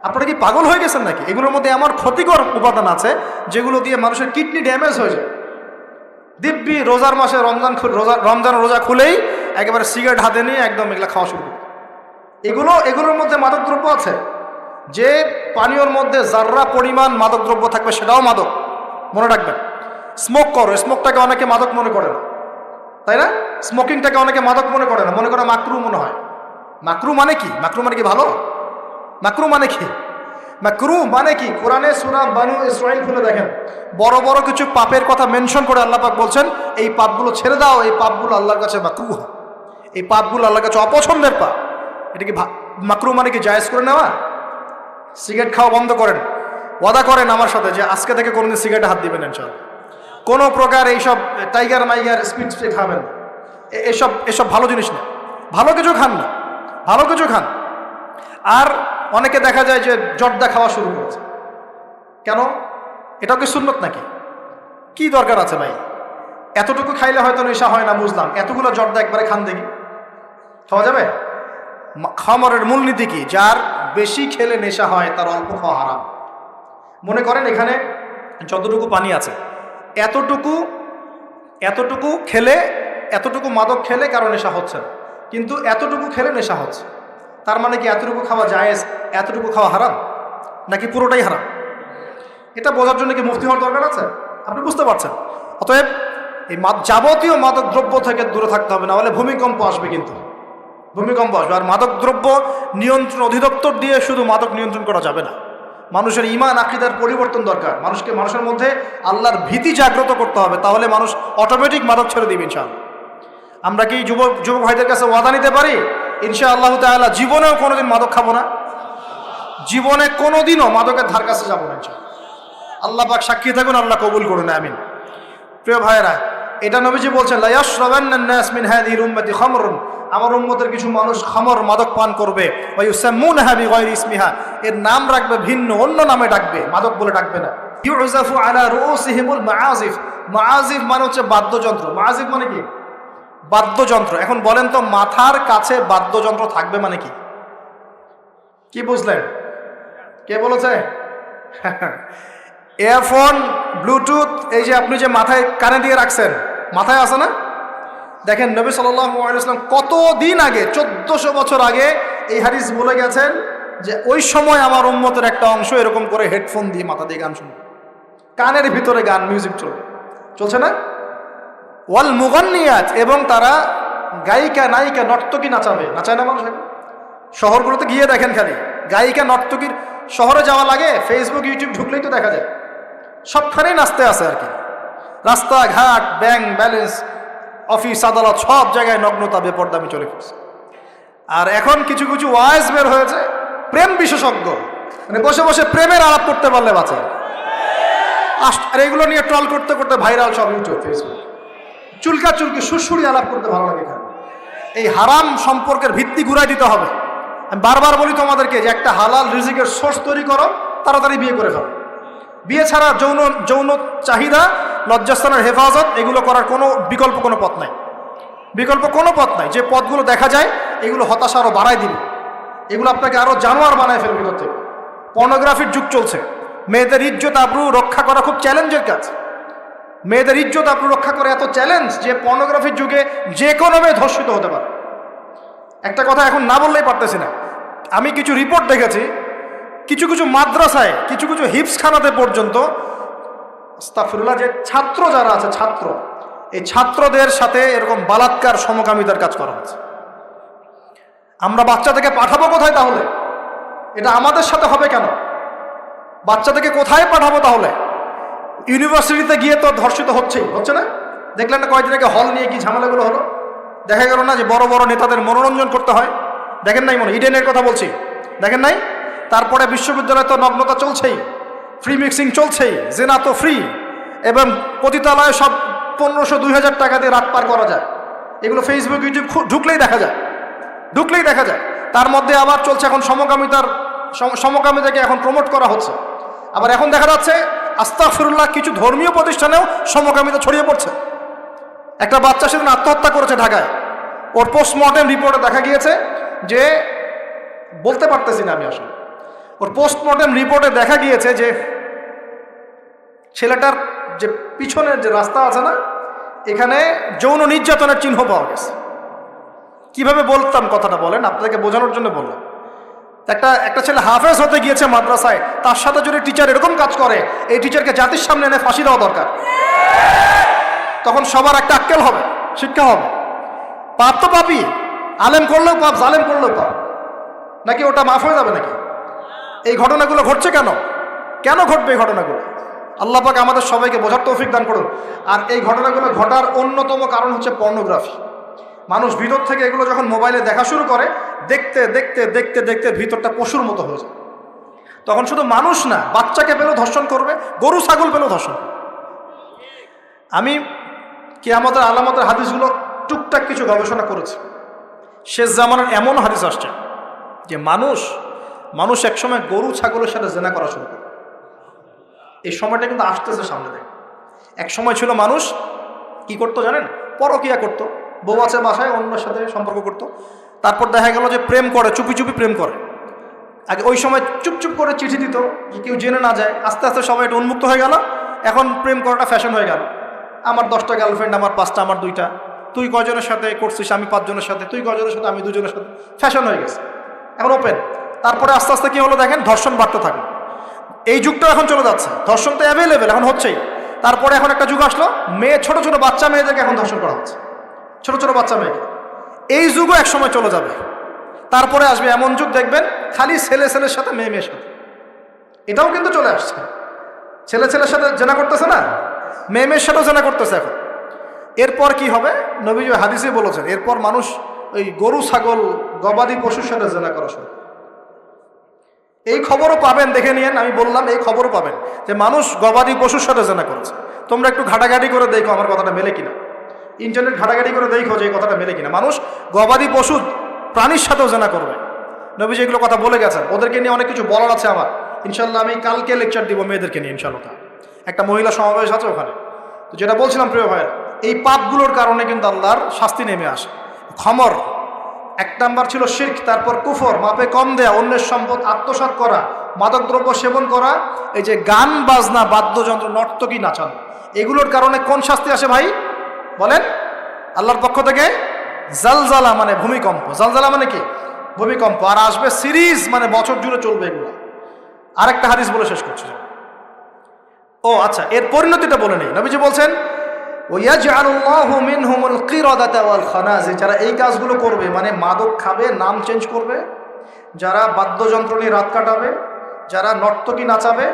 আপনারা কি পাগল হয়ে গেছেন নাকি? এগুলোর মধ্যে এমন ক্ষতিকর উপাদান আছে যেগুলো দিয়ে মানুষের কিডনি ড্যামেজ হয়ে যায়। দিব্যি রোজার মাসে রমজান রোজা খুলেই একেবারে সিগারেট হাতে নিয়ে একদম এগুলো খাওয়া শুরু করে। এগুলোর মধ্যে মাদকদ্রব্য আছে। যে পানীয়র মধ্যে যার্রা পরিমাণ মাদকদ্রব্য থাকবে সেটাও মাদক, মনে রাখবেন। স্মোক করো, স্মোকটাকে অনেকে মাদক মনে করে না, তাই না? স্মোকিংটাকে অনেকে মাদক মনে করে না, মনে করে মাকরু মনে হয়। মাকরু মানে কি? মাকরু মানে কি ভালো? মাকরু মানে কি? মাকরু মানে কি? কোরআনে সূরা বানু ইসরাঈল খুলে দেখেন, বড় বড় কিছু পাপের কথা মেনশন করে আল্লাহ পাক বলছেন এই পাপগুলো ছেড়ে দাও, এই পাপগুলো আল্লাহর কাছে মাকরুহ, এই পাপগুলো আল্লাহর কাছে অপছন্দের পাপ। এটা কি মাকরু মানে কি জায়েজ করে নেওয়া? সিগারেট খাওয়া বন্ধ করেন, ওয়াদা করেন আমার সাথে যে আজকে থেকে কোনোদিন সিগারেটে হাত দিবেন ইনশাআল্লাহ। কোনো প্রকার এইসব টাইগার মাইগার স্পিড খাবেন, এসব ভালো জিনিস না। ভালো কিছু খান না, ভালো কিছু খান। আর অনেকে দেখা যায় যে জর্দা খাওয়া শুরু করেছে। কেন? এটাও কি সুন্নত নাকি? কি দরকার আছে ভাই? এতটুকু খাইলে হয়তো নেশা হয় না, বুঝলাম। এতগুলো জর্দা একবারে খান দেখি, খাওয়া যাবে? খামরের মূলনীতি কি? যার বেশি খেলে নেশা হয় তার অল্প খাওয়া হারাম। মনে করেন এখানে যতটুকু পানি আছে এতটুকু খেলে, এতটুকু মাদক খেলে কারো নেশা হচ্ছে না, কিন্তু এতটুকু খেলে নেশা হচ্ছে। তার মানে কি এতটুকু খাওয়া জায়েজ, এতটুকু খাওয়া হারাম, নাকি পুরোটাই হারাম? এটা বোঝার জন্য কি মুফতি হওয়ার দরকার আছে? আপনি বুঝতে পারছেন। অতএব এই যাবতীয় মাদক দ্রব্য থেকে দূরে থাকতে হবে, না হলে ভূমিকম্প আসবে। কিন্তু ভূমিকম্প আসবে। আর মাদক দ্রব্য নিয়ন্ত্রণ অধিদপ্তর দিয়ে শুধু মাদক নিয়ন্ত্রণ করা যাবে না। মানুষের ঈমান আকীদার পরিবর্তন দরকার। মানুষের মধ্যে আল্লাহর ভীতি জাগ্রত করতে হবে, তাহলে মানুষ অটোমেটিক মাদক ছেড়ে দিবে ইনশাআল্লাহ। আমরা কি যুবক ভাইদের কাছে ওয়াদা নিতে পারি ইনশাআল্লাহ তাআলা জীবনেও কোনোদিন মাদক খাবো না, জীবনে কোনোদিনও মাদকের ধার কাছে যাবো না ইনশাআল্লাহ। আল্লাহ পাক সাক্ষী থাকুন, আল্লাহ কবুল করুন, আমিন। প্রিয় ভাইয়েরা, এটা নবীজি বলছেন লা ইয়াশরাবান্নান নাস মিন হাযিহিল উম্মতি খামরুন, আমার উম্মতের কিছু মানুষ খামর মাদক পান করবে। ওয়া ইউসাম্মুনাহা বিগাইরি ইসমিহা, এর নাম রাখবে ভিন্ন, অন্য নামে ডাকবে, মাদক বলে ডাকবে না। ইউযাফু আলা রুউসিহিমুল মাআজিফ, মাআজিফ মানে হচ্ছে বাদ্যযন্ত্র। মাআজিফ মানে কি? বাদ্যযন্ত্র। এখন বলেন তো মাথার কাছে বাদ্যযন্ত্র থাকবে মানে কি? কি বুঝলেন? কে বলেছে? ইয়ারফোন, ব্লুটুথ, এই যে আপনি যে মাথায় কানে দিয়ে রাখছেন, মাথায় আছে না? দেখেন নবী সাল্লাল্লাহু আলাইহি ওয়াসাল্লাম কতদিন আগে, 1400 বছর আগে এই হাদিস বলে গেছেন যে ওই সময় আমার উম্মতের একটা অংশ এরকম করে হেডফোন দিয়ে মাথা দিয়ে গান শুনবে, কানের ভিতরে গান মিউজিক চলছে না? ওয়াল মুগান্নিয়াত, এবং তারা গায়িকা নায়িকা নর্তকী নাচায় না মানুষ? শহরগুলোতে গিয়ে দেখেন খালি গায়িকা নর্তকীর, শহরে যাওয়া লাগে, ফেসবুক ইউটিউব ঢুকলেই তো দেখা যায় সবখানেই নাচতে আছে আর কি। রাস্তাঘাট, ব্যাংক ব্যালেন্স, অফিস আদালত, সব জায়গায় নগ্নতা বেপরদামি চলে গেছে। আর এখন কিছু কিছু ওয়াইজ বের হয়েছে, প্রেম বিশেষজ্ঞ, মানে বসে বসে প্রেমের আলাপ করতে পারলে বাঁচে। আর এগুলো নিয়ে ট্রল করতে করতে ভাইরাল সব ইউটিউব ফেসবুক, চুলকি সুরসুরি আলাপ করতে ভালো লাগে। এখানে এই হারাম সম্পর্কের ভিত্তি ঘুরাই দিতে হবে। আমি বারবার বলি তোমাদেরকে যে একটা হালাল রিজিকের সোর্স তৈরি করো, তাড়াতাড়ি বিয়ে করে ফেলো। বিয়ে ছাড়া যৌন চাহিদা, লজ্জাস্থানের হেফাজত, এগুলো করার কোনো বিকল্প কোনো পথ নাই। যে পথগুলো দেখা যায় এগুলো হতাশা আরও বাড়ায় দিবে, এগুলো আপনাকে আরও জানোয়ার বানায় ফেলবে ভিতর থেকে। পর্নোগ্রাফির যুগ চলছে, মেয়েদের ইজ্জত আবরু রক্ষা করা খুব চ্যালেঞ্জের কাজ। মেয়েদের ইজ্জত আবরু রক্ষা করা এত চ্যালেঞ্জ যে পর্নোগ্রাফির যুগে যে কোনো মেয়ে ধর্ষিত হতে পারে। একটা কথা এখন না বললেই পারতেছি না, আমি কিছু রিপোর্ট দেখেছি, কিছু মাদ্রাসায়, কিছু হিপসখানাতে পর্যন্ত আস্তাগফিরুল্লাহ, যে ছাত্র যারা আছে, এই ছাত্রদের সাথে এরকম বালাৎকার সমকামিতার কাজ করা হচ্ছে। আমরা বাচ্চাদেরকে পাঠাবো কোথায় তাহলে? এটা আমাদের সাথে হবে কেন? বাচ্চাদেরকে কোথায় পাঠাবো তাহলে? ইউনিভার্সিটিতে গিয়ে তো ধর্ষিত হচ্ছে না? দেখলেন না কয়েকদিন আগে হল নিয়ে কি ঝামেলাগুলো হলো? দেখা গেল না যে বড় বড় নেতাদের মনোরঞ্জন করতে হয়? দেখেন নাই? ইডেনের কথা বলছি, দেখেন নাই? তারপরে বিশ্ববিদ্যালয়ে তো নগ্নতা চলছেই, ফ্রি মিক্সিং চলছেই, জেনা তো ফ্রি, এবং পতিতালয়ে সব 1500-2000 টাকা দিয়ে রাত পার করা যায়। এগুলো ফেসবুক ইউটিউব ঢুকলেই দেখা যায়। তার মধ্যে আবার চলছে এখন সমকামিতাকে এখন প্রমোট করা হচ্ছে। আবার এখন দেখা যাচ্ছে আস্তাগফিরুল্লাহ, কিছু ধর্মীয় প্রতিষ্ঠানেও সমকামিতা ছড়িয়ে পড়ছে। একটা বাচ্চা সেদিন আত্মহত্যা করেছে ঢাকায়। ওর পোস্টমর্টেম রিপোর্টে দেখা গিয়েছে যে, বলতে পারতেছি না আমি আসলে, ওর পোস্টমর্টেম রিপোর্টে দেখা গিয়েছে যে ছেলেটার যে পিছনের যে রাস্তা আছে না, এখানে যৌন নির্যাতনের চিহ্ন পাওয়া গেছে। কিভাবে বলতাম কথাটা বলেন, আপনাদেরকে বোঝানোর জন্য বললাম। একটা ছেলে হাফেজ হতে গিয়েছে মাদ্রাসায়, তার সাথে যদি টিচার এরকম কাজ করে, এই টিচারকে জাতির সামনে এনে ফাঁসি দেওয়া দরকার। তখন সবার একটা আক্কেল হবে, শিক্ষা হবে। পাপ তো পাপই, আলেম করলেও পাপ, জালেম করলেও পাপ, নাকি ওটা মাফ হয়ে যাবে নাকি? এই ঘটনাগুলো ঘটছে কেন ঘটবে এই ঘটনাগুলো? আল্লাহ পাক আমাদের সবাইকে বোঝার তৌফিক দান করুন। আর এই ঘটনাগুলো ঘটার অন্যতম কারণ হচ্ছে পর্নোগ্রাফি। মানুষ ভিতর থেকে এগুলো যখন মোবাইলে দেখা শুরু করে, দেখতে ভিতরটা পশুর মতো হয়ে যায়। তখন শুধু মানুষ না, বাচ্চাকে পেলেও ধর্ষণ করবে, গরু ছাগল পেলেও ধর্ষণ করবে। আমি কিয়ামতের আলামতের হাদিসগুলো টুকটাক কিছু গবেষণা করেছি। শেষ জামানার এমন হাদিস আসছে যে মানুষ একসময় গরু ছাগলের সাথে জেনা করা শুরু করে। এই সময়টা কিন্তু আসতেছে সামনে থেকে। এক সময় ছিল মানুষ কি করতো জানেন? পরকিয়া করতো, বউ আছে বাসায়, অন্যের সাথে সম্পর্ক করতো। তারপর দেখা গেল যে প্রেম করে, চুপি প্রেম করে। আগে ওই সময় চুপ করে চিঠি দিত যে কেউ জেনে না যায়। আস্তে আস্তে সবাই এটা উন্মুক্ত হয়ে গেল। এখন প্রেম করাটা ফ্যাশন হয়ে গেল। আমার 10টা গার্লফ্রেন্ড, আমার 5টা, আমার 2টা, তুই কজনের সাথে করছিস, আমি 5 জনের সাথে, তুই কজনের সাথে, আমি 2 জনের সাথে, ফ্যাশন হয়ে গেছে, এখন ওপেন। তারপরে আস্তে আস্তে কি হলো দেখেন, ধর্ষণ বাড়তে থাকে। এই যুগটা এখন চলে যাচ্ছে, ধর্ষণ তো অ্যাভেলেবেল এখন হচ্ছেই। তারপরে এখন একটা যুগ আসলো, ছোট বাচ্চা মেয়েদেরকে এখন ধর্ষণ করা হচ্ছে, ছোট বাচ্চা মেয়েকে। এই যুগও এক সময় চলে যাবে। তারপরে আসবে এমন যুগ, দেখবেন খালি ছেলের সাথে মেয়ের সাথে। এটাও কিন্তু চলে আসছে, ছেলের সাথে জেনা করতেছে না, মেয়ের সাথেও জেনা করতেছে এখন। এরপর কি হবে? নবী হাদিসে বলেছেন, এরপর মানুষ ওই গরু ছাগল গবাদি পশুর সাথে জেনা করা শুরু। এই খবরও পাবেন, দেখে নিয়েন। আমি বললাম এই খবরও পাবেন যে মানুষ গবাদি পশুর সাথে জেনা করেছে। তোমরা একটু ঘাটাঘাটি করে দেখো আমার কথাটা মেলে কিনা, ইন্টারনেট ঘাটাঘাটি করে দেখো যে এই কথাটা মেলে কিনা। মানুষ গবাদি পশু প্রাণীর সাথেও জেনা করবে। নবী যেগুলো কথা বলে গেছেন, ওদেরকে নিয়ে অনেক কিছু বলার আছে আমার। ইনশাল্লাহ আমি কালকে লেকচার দিব মেয়েদেরকে নিয়ে ইনশাল্লাহ। একটা মহিলা সমাবেশ আছে ওখানে। তো যেটা বলছিলাম প্রিয় ভাইয়ের, এই পাপগুলোর কারণে কিন্তু আল্লাহর শাস্তি নেমে আসে। খমর 1 নাম্বার ছিল শিরক, তারপর কুফর, মাপে কম দেয়া, অন্যের সম্পদ আত্মসাৎ করা, মাদকদ্রব্য সেবন করা, এই যে গান বাজনা, বাদ্যযন্ত্র, নর্তকী, নাচানো, এগুলোর কারণে কোন শাস্তি আসে ভাই বলেন? আল্লাহর পক্ষ থেকে জালজালা মানে ভূমিকম্প। জালজালা মানে কি? ভূমিকম্প। আর আসবে সিরিজ, মানে বছর জুড়ে চলবে এগুলো। আরেকটা হাদিস বলে শেষ করছি। ও আচ্ছা, এর পরিণতিটা বলে নেই। নবীজি বলছেন, ওয়াজআলুল্লাহু মিনহুমুল কিরাদাতা ওয়াল খানাজির, যারা এই কাজগুলো করবে, মানে মাদক খাবে, নাম চেঞ্জ করবে, যারা বাদ্যযন্ত্র নিয়ে রাত কাটাবে, যারা নর্তকী নাচাবে,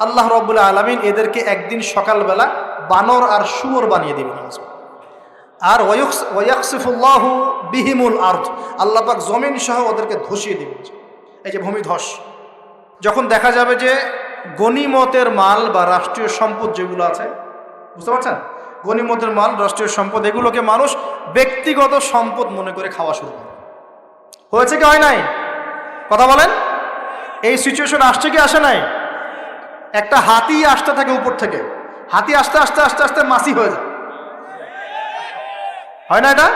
আল্লাহ রাব্বুল আলামিন এদেরকে একদিন সকালবেলা বানর আর শুয়োর বানিয়ে দিবেন। আর ওয়ায়াকসিফুল্লাহু বিহিমুল আরদ, আল্লাহ পাক জমিন সহ ওদেরকে ধসিয়ে দিবেন। এই যে ভূমিধস, যখন দেখা যাবে যে গনিমতের মাল বা রাষ্ট্রীয় সম্পদ যেগুলো আছে, বুঝতে পারছেন, গনিমতের মাল, রাষ্ট্রীয় সম্পদ, এগুলোকে মানুষ ব্যক্তিগত সম্পদ মনে করে খাওয়া শুরু করে। হয়েছে কি হয় নাই? কথা বলেন। এই সিচুয়েশন আসছে কি আসে নাই? একটা হাতি আসতে থাকে উপর থেকে, হাতি আস্তে আস্তে আস্তে আস্তে মাছি হয়ে যায়, হয় না? এটা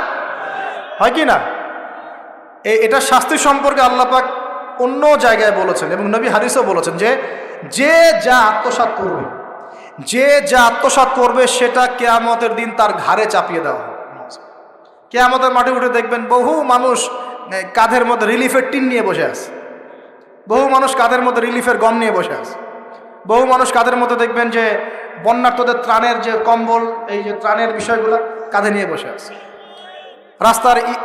হয় কি না? এটা শাস্তি সম্পর্কে আল্লাহ পাক অন্য জায়গায় বলেছেন এবং নবী হাদিসও বলেছেন যে যে যা আত্মসাৎ করবে, যে যা আত্মসাৎ করবে সেটা কিয়ামতের দিন তার ঘাড়ে চাপিয়ে দেওয়া হবে। কিয়ামতের মাঠে উঠে দেখবেন বহু মানুষ কাঁধের মধ্যে রিলিফের টিন নিয়ে বসে আছে, বহু মানুষ কাঁধের মধ্যে রিলিফের গম নিয়ে বসে আছে, বহু মানুষ কাঁধের মধ্যে দেখবেন যে বন্যার্তদের ত্রাণের যে কম্বল, এই যে ত্রাণের বিষয়গুলো কাঁধে নিয়ে বসে আছে,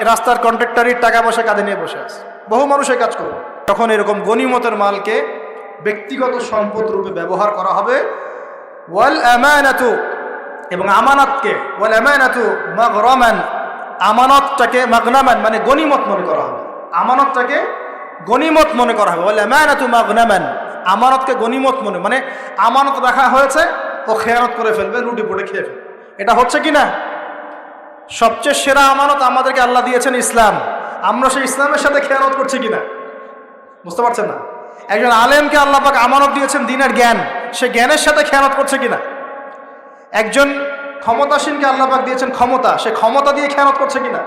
রাস্তার কন্ট্রাক্টরির টাকা পয়সা কাঁধে নিয়ে বসে আছে, বহু মানুষ এই কাজ করবে। তখন এরকম গনিমতের মালকে ব্যক্তিগত সম্পদ রূপে ব্যবহার করা হবে। ওয়াল আমানাতু, এবং আমানতকে, ওয়াল আমানাতু মাগরামান, আমানতটাকে মাগনামান মানে গনিমত মনে করা হবে, আমানতটাকে গনিমত মনে করা হবে। ওয়াল আমানাতু মাগনামান, আমানতকে গনিমত মানে আমানত রাখা হয়েছে, ও খেয়ানত করে ফেলবে, রুটি পুড়ে খেয়ে ফেলবে। এটা হচ্ছে কি না? সবচেয়ে সেরা আমানত আমাদেরকে আল্লাহ দিয়েছেন ইসলাম, আমরা সেই ইসলামের সাথে খেয়ানত করছি কিনা বুঝতে পারছেন না? একজন আলেমকে আল্লাহ পাক আমানত দিয়েছেন দ্বীনের জ্ঞান, সে জ্ঞানের সাথে খেয়ানত করছে কিনা? একজন ক্ষমতাসীনকে আল্লাহ পাক দিয়েছেন ক্ষমতা, সে ক্ষমতা দিয়ে খেয়ানত করছে কিনা?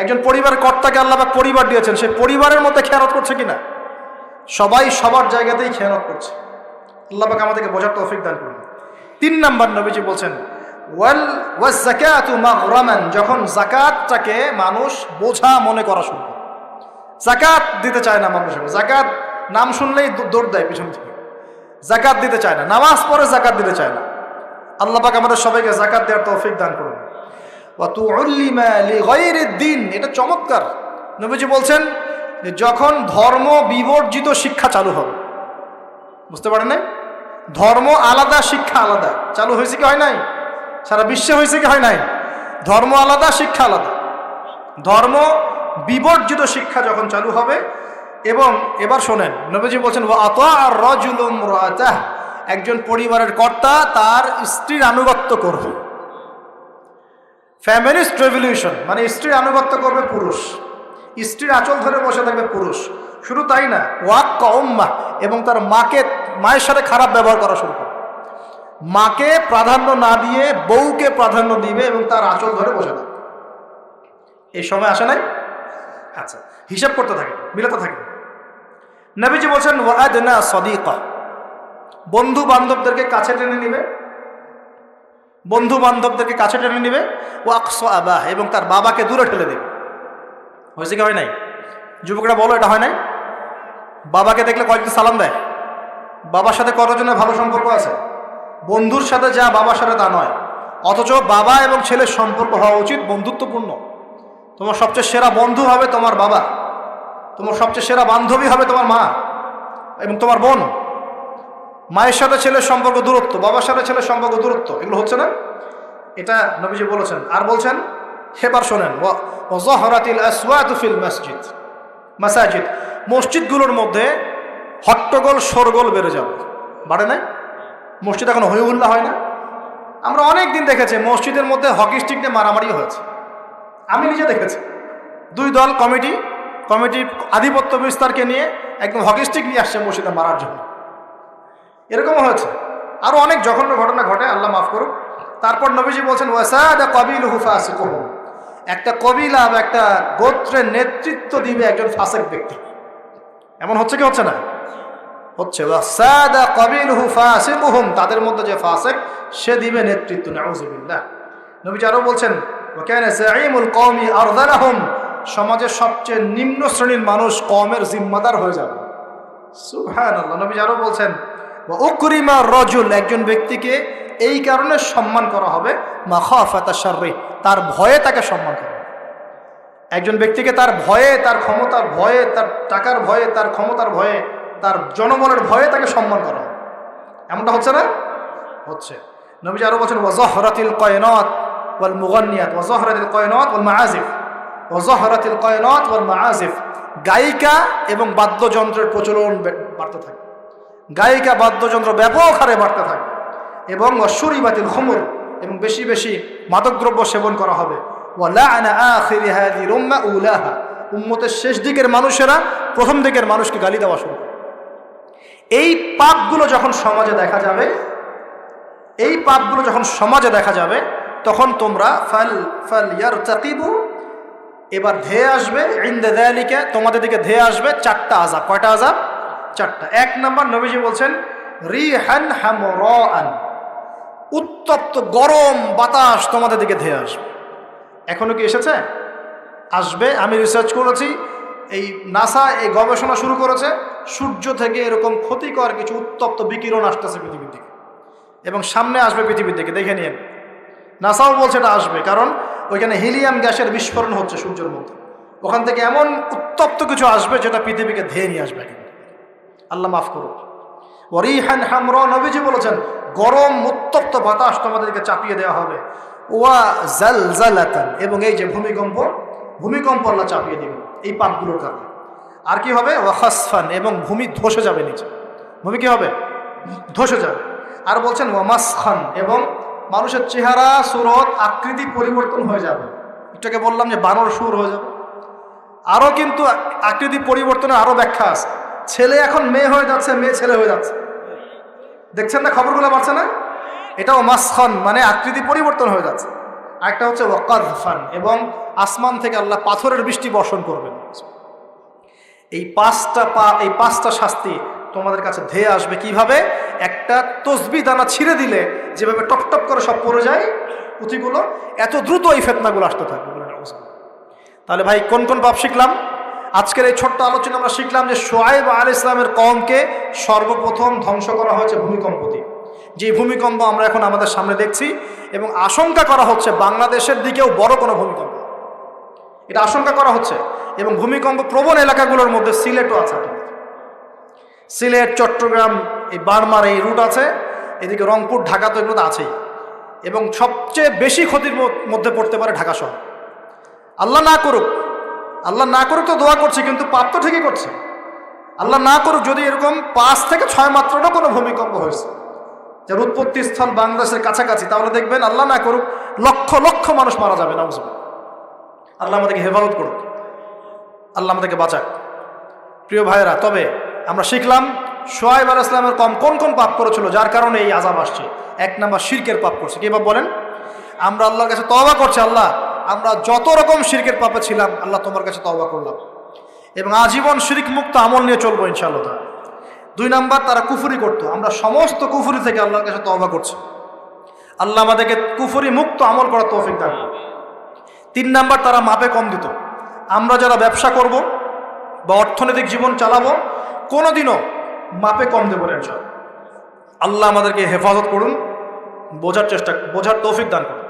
একজন পরিবারের কর্তাকে আল্লাহ পাক পরিবার দিয়েছেন, সে পরিবারের মধ্যে খেয়ানত করছে কিনা? সবাই সবার জায়গাতেই খেয়ানত করছে। আল্লাহ পাক আমাদেরকে বোঝার তৌফিক দান করুন। 3 নম্বর নবীজি বলছেন ওয়াজ যাকাতু মাগরামান, যখন যাকাতটাকে মানুষ বোঝা মনে করা শুরু করে, যাকাত দিতে চায় না মানুষ, যাকাত নাম শুনলেই দৌড় দেয় পিছন থেকে, যাকাত দিতে চায় না, নামাজ পড়ে যাকাত দিতে চায় না। আল্লাহ পাক আমাদের সবাইকে যাকাত দেওয়ার তৌফিক দান করুন। ওয়া তুউল্লিমা লিগাইরিদ দ্বীন, এটা চমৎকার। নবীজি বলছেন যে যখন ধর্ম বিবর্জিত শিক্ষা চালু হবে, বুঝতে পারেন না? ধর্ম আলাদা, শিক্ষা আলাদা চালু হয়েছে কি হয় নাই? সারা বিশ্বে হয়েছে কি হয় নাই? ধর্ম আলাদা, শিক্ষা আলাদা। ধর্ম বিবর্জিত শিক্ষা যখন চালু হবে, এবং এবার শোনেন, নবীজি বলছেন ওয়া আতাআর রাজুলু ইমরাতাহ, একজন পরিবারের কর্তা তার স্ত্রীর আনুগত্য করবে। ফ্যামিলিস্ট রেভলিউশন মানে স্ত্রীর আনুগত্য করবে পুরুষ, স্ত্রীর আঁচল ধরে বসে থাকবে পুরুষ। শুধু তাই না, ওয়াক্কা উম্মাহ, এবং তার মায়ের সাথে খারাপ ব্যবহার করা শুরু করবে। মাকে প্রাধান্য না দিয়ে বউকে প্রাধান্য দিবে এবং তার আঁচল ধরে বসে থাকবে। এই সময় আসে নাই? আচ্ছা, হিসাব করতে থাকে, মিলাতে থাকে। নবীজি বলছেন ওয়াদনা সাদিকা, বন্ধু বান্ধবদেরকে কাছে টেনে নিবে, বন্ধু বান্ধবদেরকে কাছে টেনে নিবে। ওয়াকসা আবাহ, এবং তার বাবাকে দূরে ঠেলে দেবে। হয়েছে কি হয় নাই? যুবকরা বলো, এটা হয় নাই? বাবাকে দেখলে কয়েকদিন সালাম দেয়, বাবার সাথে কতজনের ভালো সম্পর্ক আছে? বন্ধুর সাথে যা বাবার সাথে তা নয়। অথচ বাবা এবং ছেলের সম্পর্ক হওয়া উচিত বন্ধুত্বপূর্ণ। তোমার সবচেয়ে সেরা বন্ধু হবে তোমার বাবা, তোমার সবচেয়ে সেরা বান্ধবী হবে তোমার মা এবং তোমার বোন। মায়ের সাথে ছেলের সম্পর্ক দূরত্ব, বাবার সাথে ছেলের সম্পর্ক দূরত্ব, এগুলো হচ্ছে না? এটা নবীজি বলেছেন। আর বলছেন, এবার শোনেন, ওয়াযাহরাতিল আসওয়াতু ফিল মাসাজিদ, মসজিদগুলোর মধ্যে হট্টগোল শোরগোল বেড়ে যাবে। বাড়ে নাই? মসজিদ এখন হই হুল্লা হয় না? আমরা অনেক দিন দেখেছি মসজিদের মধ্যে হকি স্টিক নিয়ে মারামারি হয়েছে, আমি নিজে দেখেছি। 2 দল কমিটি আধিপত্য বিস্তারকে নিয়ে একদম হকি স্টিক নিয়ে আসছে মসজিদে মারার জন্য, এরকমও হয়েছে। আরও অনেক জঘন্য ঘটনা ঘটে, আল্লাহ মাফ করুক। তারপর নবীজি বলছেন ওয়াসাদা কাবিলুহু ফাসিকুহুম, একটা কবিলা বা একটা গোত্রের নেতৃত্ব দিবে একজন ফাসিক ব্যক্তি। এমন হচ্ছে কি হচ্ছে না? হচ্ছে। ওয়াসাদা কাবিলুহু ফাসিকুহুম, তাদের মধ্যে যে ফাসিক সে দিবে নেতৃত্ব। নাউযুবিল্লাহ। নবীজি আরও বলছেন ওয়া কানা যাঈমুল কওমি আরযালাহুম, সমাজের সবচেয়ে নিম্ন শ্রেণীর মানুষ কওমের জিম্মাদার হয়ে যাবে। সুবহানাল্লাহ। নবীজি আরও বলছেন ওয়া উকরিমা রাজুল, একজন ব্যক্তিকে এই কারণে সম্মান করা হবে মাখাফাতা শাররি, তার ভয়ে তাকে সম্মান করা হবে। একজন ব্যক্তিকে তার ভয়ে, তার ক্ষমতার ভয়ে, তার টাকার ভয়ে, তার ক্ষমতার ভয়ে, তার জনবলের ভয়ে তাকে সম্মান করা হবে। এমনটা হচ্ছে না? হচ্ছে। নবীজি আরও বলছেন ওয়াযাহরাতিল কায়নাত ওয়াল মুগান্নিয়াত, ওয়াযাহরাতিল কায়নাত ওয়াল মাআজিফ, ওয়াযাহরাতিল কায়নাত ওয়াল মাআজিফ, গায়িকা এবং বাদ্যযন্ত্রের প্রচলন বাড়তে থাকে। গায়িকা বাদ্যযন্ত্র ব্যাপক হারে বাড়তে থাকবে, এবং অশুরিবাতিল খুমর, এবং বেশি বেশি মাদকদ্রব্য সেবন করা হবে। ওয়ালাআনা আখিরি হাযিহিল উম্মাহ উলাহা, উম্মতের শেষ দিকের মানুষেরা প্রথম দিকের মানুষকে গালি দেওয়া শুরু করে। এই পাপগুলো যখন সমাজে দেখা যাবে, এই পাপগুলো যখন সমাজে দেখা যাবে, তখন তোমরা ফালইয়ারতাকিবু, এবার ধেয়ে আসবে, ইনদা যালিকা, তোমাদের দিকে ধেয়ে আসবে চারটা আযাব। কয়টা আযাব? চারটা। এক নাম্বার, নবীজি বলছেন রিহান হামরাআন, উত্তপ্ত গরম বাতাস তোমাদের দিকে ধেয়ে আসবে। এখনো কি এসেছে? আসবে। আমি রিসার্চ করেছি, এই নাসা এই গবেষণা শুরু করেছে, সূর্য থেকে এরকম ক্ষতিকর কিছু উত্তপ্ত বিকিরণ আসতেছে পৃথিবীর দিকে, এবং সামনে আসবে পৃথিবীর দিকে, দেখে নিন। নাসাও বলছে এটা আসবে, কারণ ওইখানে হিলিয়াম গ্যাসের বিস্ফোরণ হচ্ছে সূর্যের মধ্যে, ওখান থেকে এমন উত্তপ্ত কিছু আসবে যেটা পৃথিবীকে ধেয়ে নিয়ে আসবে। আল্লাহ মাফ করুন। ওয়ারিহান হামরা, নবীজি বলেছেন গরম উত্তপ্ত বাতাস তোমাদেরকে চাপিয়ে দেওয়া হবে। ওয়া জালজালাতান, এবং এই যে ভূমিকম্প, ভূমিকম্প আল্লাহ চাপিয়ে দিবেন এই পাপগুলোর কারণে। আর কি হবে? ওয়া খাসফান, এবং ভূমি ধসে যাবে নিচে, ভূমি কি হবে? ধসে যাবে। আর বলছেন ওয়া মাসখান, এবং মানুষের চেহারা সুরত আকৃতি পরিবর্তন হয়ে যাবে। এটাকে বললাম যে বানর সুর হয়ে যাবে। আরও কিন্তু আকৃতি পরিবর্তনের আরও ব্যাখ্যা আছে। ছেলে এখন মেয়ে হয়ে যাচ্ছে, মেয়ে ছেলে হয়ে যাচ্ছে, দেখছেন না খবরগুলো বাড়ছে না? এটাও মাসখান, মানে আকৃতি পরিবর্তন হয়ে যাচ্ছে। আরেকটা হচ্ছে ওয়াকাযফান, এবং আসমান থেকে আল্লাহ পাথরের বৃষ্টি বর্ষণ করবেন। এই পাঁচটা শাস্তি তোমাদের কাছে ধেয়ে আসবে। কিভাবে? একটা তসবিহ দানা ছিঁড়ে দিলে যেভাবে টপ টপ করে সব পড়ে যায় পুঁথিগুলো, এত দ্রুত এই ফিতনাগুলো আসতে থাকবে। তাহলে ভাই কোন কোন পাপ শিখলাম? আজকের এই ছোট্ট আলোচনা আমরা শিখলাম যে শুআয়ব আলাইহিস সালামের কওমকে সর্বপ্রথম ধ্বংস করা হয়েছে ভূমিকম্প দিয়ে। যে ভূমিকম্প আমরা এখন আমাদের সামনে দেখছি, এবং আশঙ্কা করা হচ্ছে বাংলাদেশের দিকেও বড় কোনো ভূমিকম্প, এটা আশঙ্কা করা হচ্ছে। এবং ভূমিকম্প প্রবণ এলাকাগুলোর মধ্যে সিলেটও আছে। সিলেট, চট্টগ্রাম, এই বার্মার এই রুট আছে, এদিকে রংপুর, ঢাকা তো এগুলো তো আছেই। এবং সবচেয়ে বেশি ক্ষতির মধ্যে পড়তে পারে ঢাকা শহর। আল্লাহ না করুক, আল্লাহ না করুক তো দোয়া করছি, কিন্তু পাপ তো ঠিকই করছে। আল্লাহ না করুক যদি এরকম 5 থেকে 6 মাত্রারও কোনো ভূমিকম্প হয়েছে, যার উৎপত্তি স্থল বাংলাদেশের কাছাকাছি, তাহলে দেখবেন আল্লাহ না করুক লক্ষ লক্ষ মানুষ মারা যাবে। নাউজুবিল্লাহ। আল্লাহ আমাদেরকে হেফাজত করুক, আল্লাহ আমাদেরকে বাঁচাক। প্রিয় ভাইয়েরা, তবে আমরা শিখলাম শুআয়ব আলাইহিস সালামের কওম কোন কোন পাপ করেছিল যার কারণে এই আযাব আসছে। 1 নাম্বার, শিরকের পাপ করছে। কি পাপ বলেন? আমরা আল্লাহর কাছে তওবা করছি, আল্লাহ আমরা যত রকম শিরকের পাপে ছিলাম, আল্লাহ তোমার কাছে তওবা করলাম, এবং আজীবন শিরক মুক্ত আমল নিয়ে চলবো ইনশাআল্লাহ। 2 নাম্বার, তারা কুফরি করতো, আমরা সমস্ত কুফরি থেকে আল্লাহর কাছে তওবা করছি, আল্লাহ আমাদেরকে কুফরি মুক্ত আমল করার তৌফিক দান। 3 নাম্বার, তারা মাপে কম দিত। আমরা যারা ব্যবসা করব বা অর্থনৈতিক জীবন চালাবো, কোনোদিনও মাপে কম দেবো না ইনশাআল্লাহ। আল্লাহ আমাদেরকে হেফাজত করুন, বোঝার তৌফিক দান করুন।